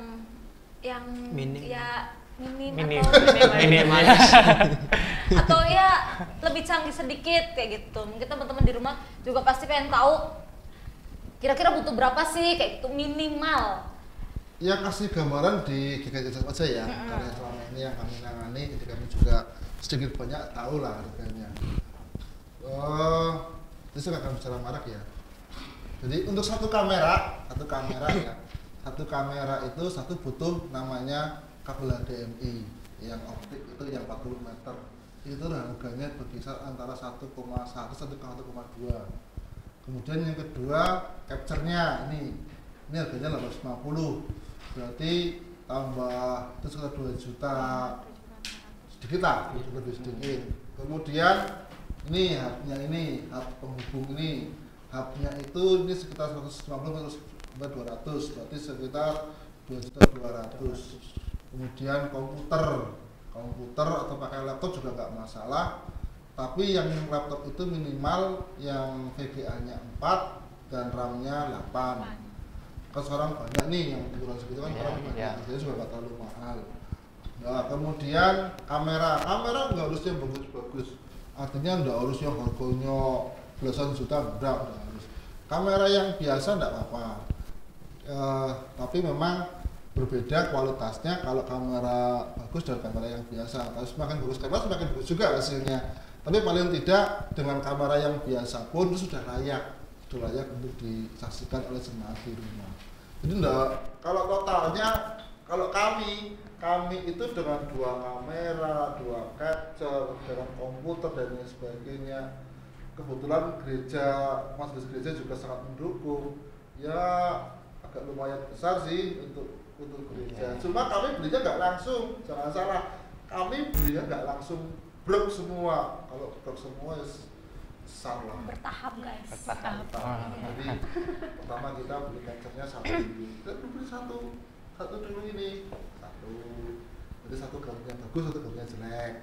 Speaker 2: Minim.
Speaker 1: ya minim
Speaker 3: Minim.
Speaker 1: atau
Speaker 2: Minimalis.
Speaker 1: atau ya lebih canggih sedikit kayak gitu. Mungkin teman-teman di rumah juga pasti pengen tahu kira-kira butuh berapa sih kayak gitu minimal.
Speaker 6: Ya kasih gambaran di GKJ aja ya, karena selama ini yang kami nangani, jadi kami juga sedikit banyak tahu lah harganya. Itu juga akan bicara marak ya. Jadi untuk satu kamera ya, satu kamera itu butuh namanya kabel HDMI yang optik itu yang 40 meter. Itu harganya berkisar antara 1,1 sampai 1,2. Kemudian yang kedua capture-nya ini harganya 850. Berarti tambah itu sekitar 2 juta sedikit lah, lebih sedikit. Kemudian ini hubnya hub penghubung hubnya itu sekitar 150 sampai 200, berarti sekitar 2.200.000. Kemudian komputer atau pakai laptop juga nggak masalah, tapi yang laptop itu minimal yang VGA-nya 4 dan RAM-nya 8. Kan sekarang banyak nih yang ukuran segitu kan orang banyak, jadi juga nggak terlalu mahal. Nah kemudian kamera nggak harus yang bagus-bagus, artinya nggak harus yang harganya belasan juta, nggak harus. Kamera yang biasa nggak apa-apa, tapi memang berbeda kualitasnya kalau kamera bagus dan kamera yang biasa. Kalau semakin bagus kamera semakin bagus juga hasilnya. Tapi paling tidak dengan kamera yang biasa pun itu sudah layak untuk disaksikan oleh jemaat di rumah. Jadi kalau totalnya, kalau kami itu dengan 2 kamera, 2 capture, dengan komputer dan lain sebagainya. Kebetulan majelis gereja juga sangat mendukung. Ya agak lumayan besar sih untuk gereja. Cuma kami belinya nggak langsung, jangan salah. Kami belinya nggak langsung brok semua. Kalau brok semua besar lah.
Speaker 1: Bertahap guys.
Speaker 3: Bertahap.
Speaker 6: Jadi pertama kita beli capture-nya satu dulu. Kita beli satu dulu ini. Jadi satu gambarnya bagus, satu gambarnya jelek.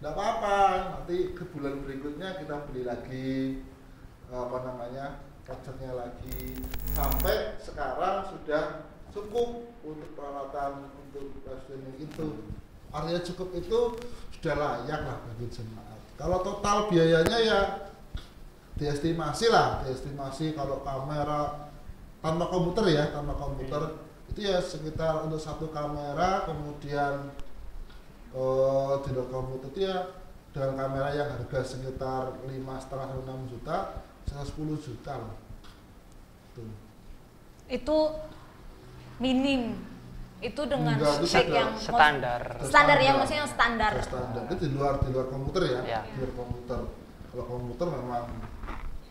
Speaker 6: Nggak apa-apa. Nanti ke bulan berikutnya kita beli lagi capture-nya lagi. Sampai sekarang sudah cukup untuk peralatan untuk live streaming itu. Artinya cukup itu sudah layak lah bagi jemaat. Kalau total biayanya ya diestimasi kalau kamera tanpa komputer itu ya sekitar untuk satu kamera, kemudian di luar komputer itu ya dengan kamera yang harga sekitar 5,5 sampai 6 juta, sekitar 10 juta lah. Itu minim.
Speaker 1: Itu dengan
Speaker 6: Enggak,
Speaker 1: spek yang
Speaker 3: standar
Speaker 1: ya, maksudnya yang standar.
Speaker 6: Itu di luar komputer ya.
Speaker 3: Ya.
Speaker 6: Di luar komputer. Kalau komputer memang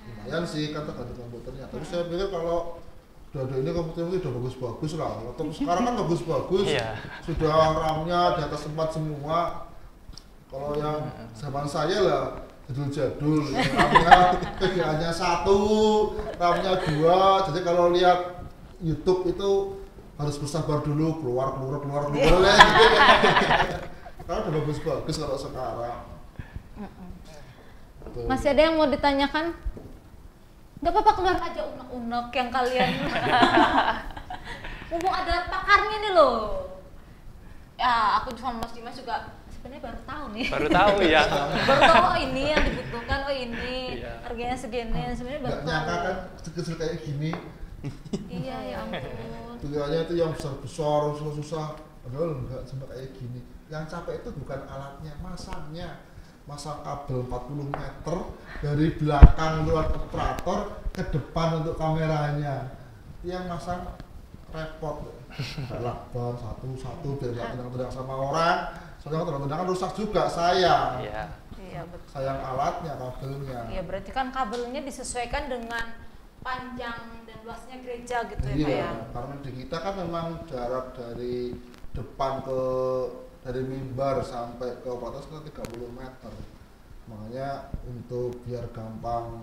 Speaker 6: lumayan sih kan tergantung komputernya. Tapi saya pikir kalau udah ini komputer itu udah bagus-bagus lah. Laptop sekarang kan bagus-bagus. Sudah RAM-nya di atas 4 semua. Kalau yang zaman saya lah jadul-jadul, RAM-nya VGA-nya 1, RAM-nya 2. Jadi kalau lihat YouTube itu harus bersabar dulu, keluar. Karena udah bagus-bagus kalau sekarang.
Speaker 1: Masih ada yang mau ditanyakan? Nggak apa-apa, keluar aja unek-unek yang kalian. Mumpung ada pakarnya nih loh. Ya, aku sama Mas Dimas juga sebenarnya baru tahu nih.
Speaker 3: Baru tahu ya.
Speaker 1: Baru tahu ini yang dibutuhkan, ini harganya segini. Sebenarnya baru tahu.
Speaker 6: Nggak nyangka kan kecil kayak gini.
Speaker 1: Iya, ya ampun.
Speaker 6: Tujuannya itu yang besar-besar, susah-susah. Padahal enggak sampai kayak gini. Yang capek itu bukan alatnya, masangnya. Masang kabel 40 meter dari belakang luar operator ke depan untuk kameranya. Yang masang repot. Lakban satu-satu biar nggak tendang-tendang sama orang. Soalnya tendang-tendang kan rusak juga, sayang.
Speaker 1: Iya, betul.
Speaker 6: Sayang alatnya, kabelnya.
Speaker 1: Iya, berarti kan kabelnya disesuaikan dengan panjang dan luasnya gereja gitu ya, Pak ya.
Speaker 6: Karena di kita kan memang jarak dari depan dari mimbar sampai ke atas kan 30 meter. Makanya untuk biar gampang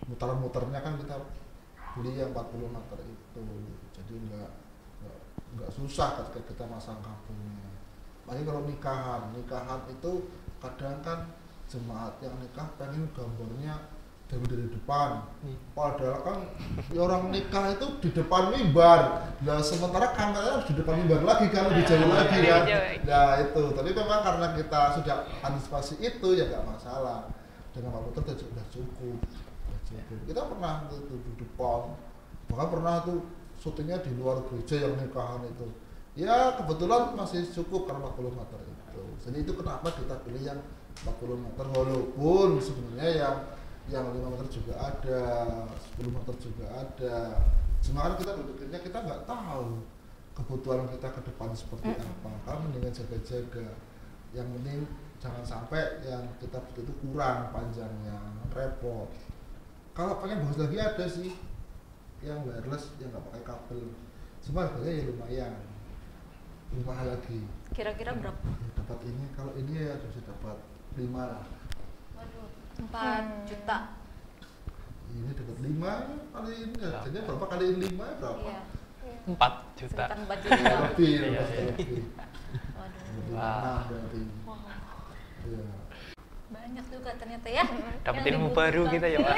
Speaker 6: muter-muternya kan kita beli yang 40 meter itu, jadi nggak susah ketika kita masang kabelnya. Apalagi kalau nikahan itu kadang kan jemaat yang nikah pengen gambarnya dari depan, padahal kan orang nikah itu di depan mimbar, nah sementara kameranya harus di depan mimbar lagi kalau dijauh lagi kan. Nah itu, tapi memang karena kita sudah antisipasi itu ya nggak masalah, dengan 40 meter sudah cukup. Kita pernah itu di depan, bahkan pernah tuh syutingnya di luar gereja yang nikahan itu, ya kebetulan masih cukup karena 40 meter itu. Jadi itu kenapa kita pilih yang 40 meter, walaupun sebenarnya yang 5 meter juga ada, 10 meter juga ada. Cuma kan kita duduknya kita nggak tahu kebutuhan kita ke depan seperti apa. Kan mendingan jaga-jaga. Yang penting jangan sampai yang kita butuh itu kurang panjangnya, repot. Kalau pengen bagus lagi ada sih yang wireless yang nggak pakai kabel. Cuma harganya ya lumayan lagi.
Speaker 1: Kira-kira berapa?
Speaker 6: Ya, dapat ini, kalau ini ya harus dapat 5 lah.
Speaker 1: Waduh, 4 juta.
Speaker 6: Ini dapat 5 kali ini, harganya berapa kali 5 berapa?
Speaker 1: Iya.
Speaker 3: 4 juta.
Speaker 1: Sekitar 4 juta.
Speaker 6: Lebih,
Speaker 3: Iya,
Speaker 6: lebih.
Speaker 1: Waduh.
Speaker 6: Lebih
Speaker 3: Wah.
Speaker 6: 6 berarti.
Speaker 1: Wow.
Speaker 6: Iya.
Speaker 1: Banyak juga ternyata ya.
Speaker 3: Dapat
Speaker 1: yang
Speaker 3: ilmu
Speaker 1: dibutuhkan.
Speaker 3: baru kita ya, Pak.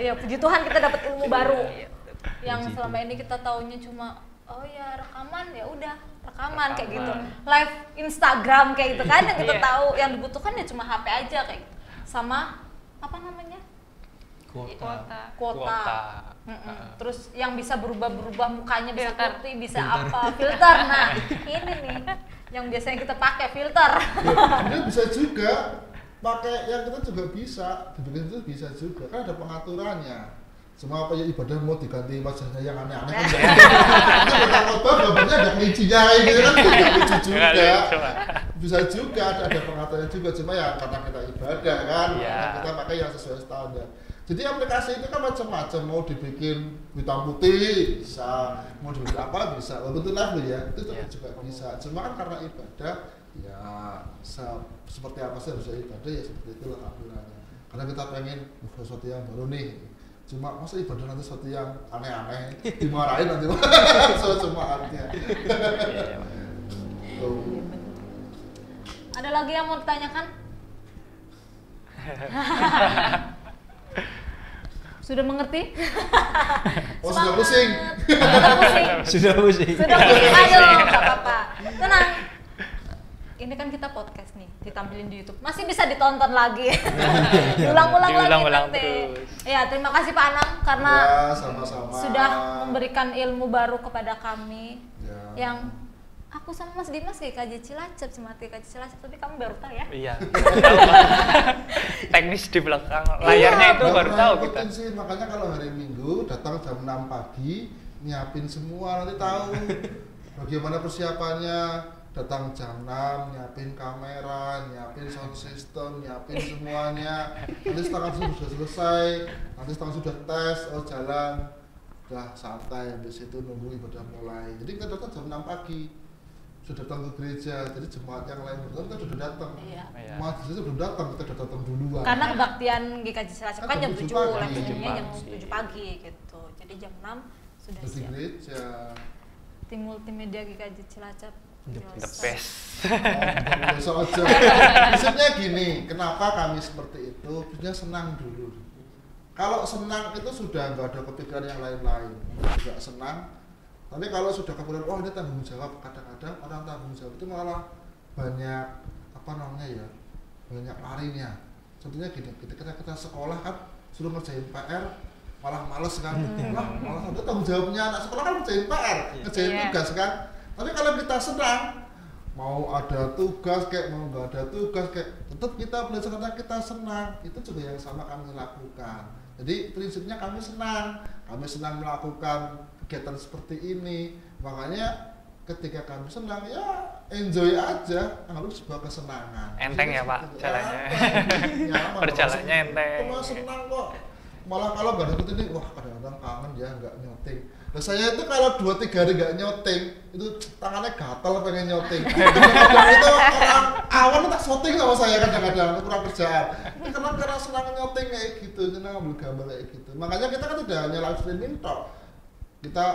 Speaker 1: Iya, puji Tuhan kita dapat ilmu baru.
Speaker 3: Iya.
Speaker 1: Yang
Speaker 2: Puji
Speaker 1: selama
Speaker 2: Tuhan.
Speaker 1: ini kita taunya cuma oh ya rekaman, ya udah rekaman kayak gitu.
Speaker 3: Rekaman.
Speaker 1: Live Instagram kayak gitu kan yang kita
Speaker 4: Iya.
Speaker 1: tahu, yang dibutuhkan ya cuma HP aja kayak gitu. Sama apa namanya?
Speaker 2: Kuota.
Speaker 1: Kuota.
Speaker 3: Heeh.
Speaker 1: Terus yang bisa berubah-berubah mukanya, bisa
Speaker 4: Filter.
Speaker 1: putih, bisa apa, filter. Nah, ini nih yang biasanya kita pakai filter.
Speaker 6: Ini bisa juga pakai yang kita juga bisa, dibikin itu bisa juga, kan ada pengaturannya. Semua apa ya ibadah mau diganti wajahnya yang aneh-aneh kan enggak. Itu benar khotbah gambarnya ada kelincinya gitu kan tidak lucu juga. Bisa juga ada pengaturannya juga, cuma ya karena kita ibadah kan,
Speaker 3: Iya.
Speaker 6: makanya kita pakai yang sesuai standar. Jadi aplikasi itu kan macam-macam, mau dibikin hitam putih bisa, mau dibikin apa bisa, walaupun itu live ya, itu
Speaker 3: Iya.
Speaker 6: juga bisa. Cuma kan karena ibadah ya seperti apa sih harusnya ibadah ya seperti itulah tampilannya. Karena kita pengen sesuatu yang baru nih. Cuma masa ibadah nanti sesuatu yang aneh-aneh dimarahin nanti soal jemaatnya.
Speaker 3: Iya, Pak.
Speaker 6: Tuh.
Speaker 1: Ada lagi yang mau ditanyakan? Sudah mengerti?
Speaker 6: Oh sudah pusing.
Speaker 1: Sudah pusing.
Speaker 2: Sudah pusing.
Speaker 1: Sudah pusing. Aduh, nggak apa-apa. Tenang. Ini kan kita podcast nih, ditampilin di YouTube. Masih bisa ditonton lagi. Diulang-ulang lagi
Speaker 3: Diulang-ulang
Speaker 1: nanti.
Speaker 3: terus.
Speaker 1: Ya, terima kasih Pak Anang karena
Speaker 6: Ya, sama-sama.
Speaker 1: sudah memberikan ilmu baru kepada kami.
Speaker 6: Ya.
Speaker 1: Yang aku sama Mas Dimas kayak KJ Cilacap, cuma KJ Cilacap, tapi kamu baru tahu ya?
Speaker 3: Iya. Teknis di belakang layarnya itu
Speaker 6: Nggak
Speaker 3: baru
Speaker 6: pernah
Speaker 3: tahu
Speaker 6: ngikutin
Speaker 3: kita.
Speaker 6: sih, makanya kalau hari Minggu datang jam 6 pagi nyiapin semua, nanti tahu bagaimana persiapannya. Datang jam 6, nyiapin kamera, nyiapin sound system, nyiapin semuanya. Nanti setengah sudah selesai, nanti setengah sudah tes, oh jalan, udah santai, habis itu nunggu ibadah mulai. Jadi kita datang jam 6 pagi, sudah datang ke gereja, jadi jemaat yang lain kita sudah datang.
Speaker 1: Iya.
Speaker 3: Iya.
Speaker 6: Jemaat itu belum datang, kita sudah datang duluan.
Speaker 1: Karena kebaktian GKJ Cilacap kan jam 7,
Speaker 6: pagi.
Speaker 1: live streamingnya jam
Speaker 3: 7
Speaker 1: 7 pagi gitu. Jadi jam 6 sudah
Speaker 6: di
Speaker 1: siap.
Speaker 6: gereja.
Speaker 1: Tim multimedia GKJ Cilacap.
Speaker 3: The
Speaker 1: Yosa.
Speaker 3: best.
Speaker 6: Biasa aja. Maksudnya gini, kenapa kami seperti itu? Maksudnya senang dulu. Kalau senang itu sudah nggak ada kepikiran yang lain-lain, juga senang. Tapi kalau sudah kepikiran, oh ini tanggung jawab, kadang-kadang orang tanggung jawab itu malah banyak apa namanya ya, banyak larinya. Contohnya gini, ketika kita sekolah kan suruh ngerjain PR, malah males kan, malah ada tanggung jawabnya anak sekolah kan ngerjain PR, ngerjain
Speaker 4: Iya.
Speaker 6: tugas kan. Tapi kalau kita senang, mau ada tugas kayak mau nggak ada tugas kayak tetap kita belajar karena kita senang, itu juga yang sama kami lakukan. Jadi prinsipnya kami senang melakukan kegiatan seperti ini. Makanya ketika kami senang ya enjoy aja, anggap sebuah kesenangan.
Speaker 3: Enteng ya, Pak,
Speaker 6: Seperti itu.
Speaker 3: jalannya.
Speaker 6: Nyaman,
Speaker 3: Perjalanannya
Speaker 6: Pak.
Speaker 3: enteng.
Speaker 6: Cuma senang kok. Malah kalau nggak ada ini, wah kadang-kadang kangen ya nggak nyoting. Nah saya itu kalau 2-3 hari nggak nyoting, itu tangannya gatal pengen nyoting. Kadang itu orang Awan tak syuting sama saya kadang-kadang kurang kerjaan. Karena senang nyoting kayak gitu, senang ambil gambar kayak gitu. Makanya kita kan tidak hanya live streaming toh. Kita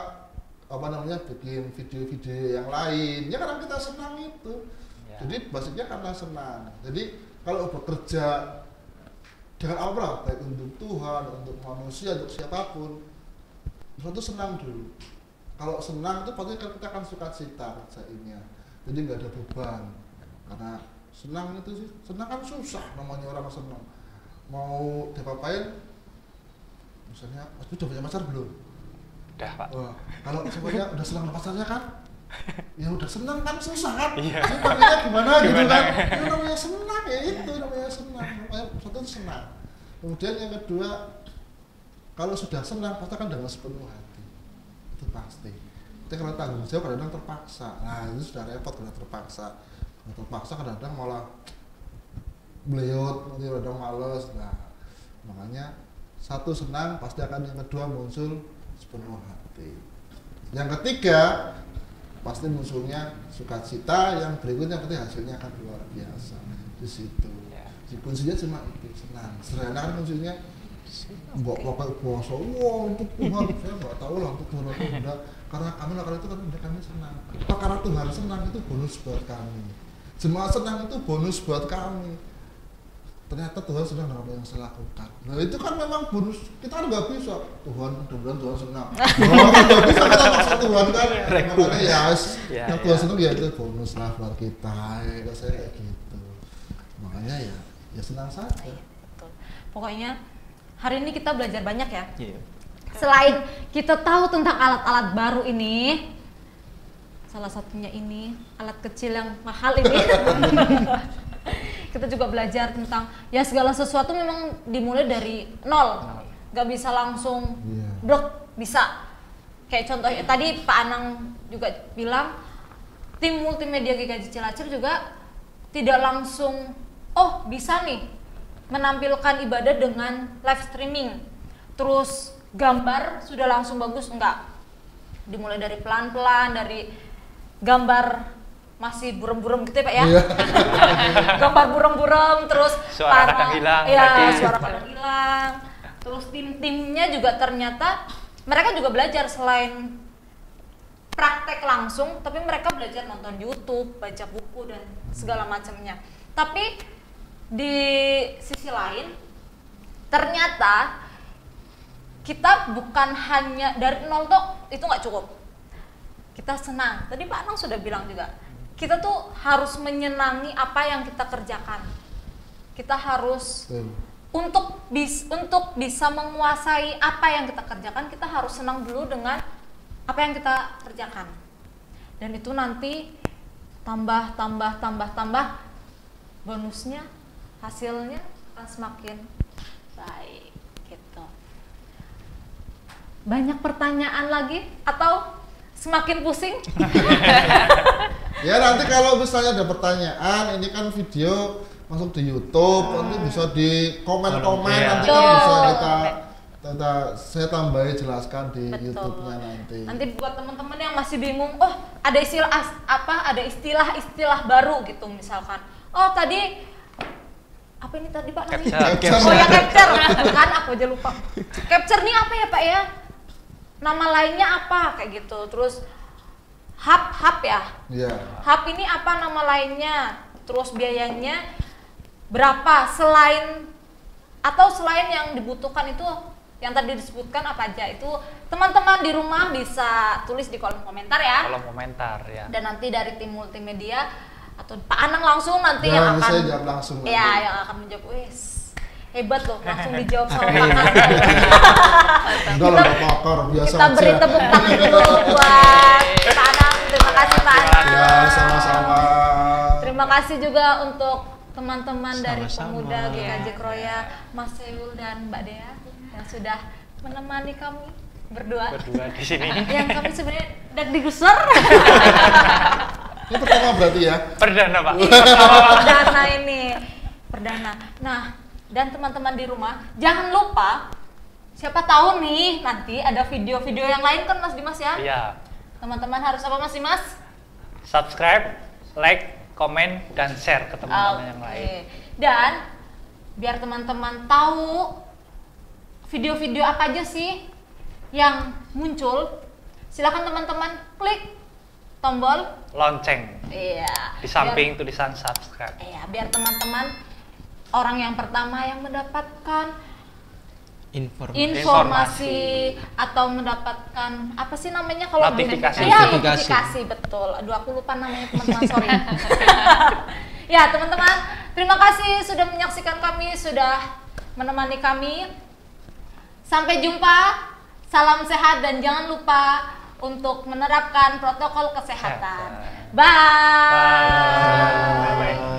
Speaker 6: bikin video-video yang lain. Ya karena kita senang itu.
Speaker 3: Ya.
Speaker 6: Jadi basicnya karena senang. Jadi kalau bekerja dengan apa, baik untuk Tuhan, untuk manusia, untuk siapapun, itu senang dulu. Kalau senang itu pasti kita akan sukacita kerjainnya. Jadi nggak ada beban. Karena senang itu sih, senang kan susah namanya orang senang. Mau diapa-apain, misalnya, udah punya pacar belum?
Speaker 3: Udah, Pak.
Speaker 6: Wah, kalau semuanya udah senang sama pacarnya kan? Ya udah senang kan susah kan?
Speaker 3: Iya.
Speaker 6: Ini pakainya gimana gitu
Speaker 3: Gimana?
Speaker 6: kan? Itu namanya senang ya itu namanya senang. Namanya satu senang. Kemudian yang kedua, kalau sudah senang pasti akan dengan sepenuh hati. Itu pasti. Tapi kalau tanggung jawab kadang-kadang terpaksa. Nah itu sudah repot kalau terpaksa. Kalau terpaksa kadang-kadang malah beliut, kadang males. Nah makanya satu senang pasti akan yang kedua muncul sepenuh hati. Yang ketiga pasti munculnya sukacita, yang berikutnya nanti hasilnya akan luar biasa di situ.
Speaker 3: Ya.
Speaker 6: Si kuncinya cuma itu senang. Sederhana kan kuncinya mbok pakai puasa, wah untuk Tuhan, saya nggak tahu lah untuk Tuhan atau enggak, karena itu kan udah kami senang. Karena Tuhan senang itu bonus buat kami. Jemaat senang itu bonus buat kami. Ternyata Tuhan senang dengan apa yang saya lakukan. Nah itu kan memang bonus. Kita kan nggak bisa. Tuhan, mudah-mudahan Tuhan senang. Nggak bisa kita maksa Tuhan kan. Makanya yang Tuhan senang ya itu bonus lah buat kita. Ya saya kayak gitu. Makanya ya senang saja.
Speaker 1: Iya, betul. Pokoknya hari ini kita belajar banyak ya.
Speaker 3: Iya.
Speaker 1: Selain kita tahu tentang alat-alat baru ini, salah satunya ini alat kecil yang mahal ini. Kita juga belajar tentang ya segala sesuatu memang dimulai dari nol, nggak bisa langsung blok bisa. Kayak contohnya tadi Pak Anang juga bilang tim multimedia GKJ Cilacap juga tidak langsung bisa nih menampilkan ibadah dengan live streaming terus gambar sudah langsung bagus, enggak. Dimulai dari pelan-pelan, dari gambar masih buram-buram gitu ya Pak ya. Gambar buram-buram terus
Speaker 3: suara kadang hilang.
Speaker 1: Suara kadang hilang. Terus tim-timnya juga ternyata mereka juga belajar selain praktek langsung, tapi mereka belajar nonton YouTube, baca buku dan segala macamnya. Tapi di sisi lain ternyata kita bukan hanya dari nol itu nggak cukup. Kita senang. Tadi Pak Anang sudah bilang juga, kita tuh harus menyenangi apa yang kita kerjakan. Kita harus untuk bisa menguasai apa yang kita kerjakan, kita harus senang dulu dengan apa yang kita kerjakan. Dan itu nanti tambah bonusnya, hasilnya akan semakin baik gitu. Banyak pertanyaan lagi atau semakin pusing?
Speaker 6: Ya nanti kalau misalnya ada pertanyaan, ini kan video masuk di YouTube, nanti bisa di komen-komen, nanti kan bisa saya tambahin jelaskan di YouTube-nya nanti.
Speaker 1: Nanti buat teman-teman yang masih bingung, ada istilah baru gitu misalkan. Tadi apa ini tadi Pak namanya? Capture. Bukan, aku aja lupa. Capture nih apa ya Pak ya? Nama lainnya apa kayak gitu. Terus hub ya.
Speaker 6: Iya.
Speaker 1: Hub ini apa nama lainnya? Terus biayanya berapa? Selain yang dibutuhkan itu yang tadi disebutkan apa aja, itu teman-teman di rumah bisa tulis di kolom komentar ya.
Speaker 3: Kolom komentar ya.
Speaker 1: Dan nanti dari tim multimedia atau Pak Anang langsung nanti
Speaker 6: yang
Speaker 1: akan
Speaker 6: saya jawab langsung.
Speaker 1: Ya, yang akan menjawab. Hebat loh, langsung dijawab sama Pak Anang.
Speaker 6: Enggak lah, pakar biasa
Speaker 1: Kita beri tepuk tangan dulu buat Pak Anang. Terima kasih Pak Anang.
Speaker 6: Ya, sama-sama.
Speaker 1: Terima kasih juga untuk teman-teman dari
Speaker 2: Sama-sama.
Speaker 1: pemuda GKJ Kroya, Mas Seul dan Mbak Dea yang sudah menemani kami berdua
Speaker 3: di sini.
Speaker 1: Yang kami sebenarnya deg-deguser.
Speaker 6: Ini pertama berarti ya?
Speaker 3: Perdana Pak.
Speaker 1: Perdana ini. Perdana. Nah, dan teman-teman di rumah, jangan lupa, siapa tahu nih nanti ada video-video yang lain kan Mas Dimas ya?
Speaker 3: Iya.
Speaker 1: Teman-teman harus apa Mas Dimas?
Speaker 3: Subscribe, like, komen, dan share ke teman-teman yang lain.
Speaker 1: Dan biar teman-teman tahu video-video apa aja sih yang muncul, silakan teman-teman klik tombol
Speaker 3: Lonceng
Speaker 1: iya
Speaker 3: di samping tulisan subscribe.
Speaker 1: Iya, biar teman-teman orang yang pertama yang mendapatkan informasi atau mendapatkan apa sih namanya kalau
Speaker 3: Notifikasi.
Speaker 1: Iya, notifikasi betul. Aduh, aku lupa namanya teman-teman, sorry. Ya, teman-teman, terima kasih sudah menyaksikan kami, sudah menemani kami. Sampai jumpa. Salam sehat dan jangan lupa untuk menerapkan protokol kesehatan. Bye.
Speaker 3: Bye. Bye.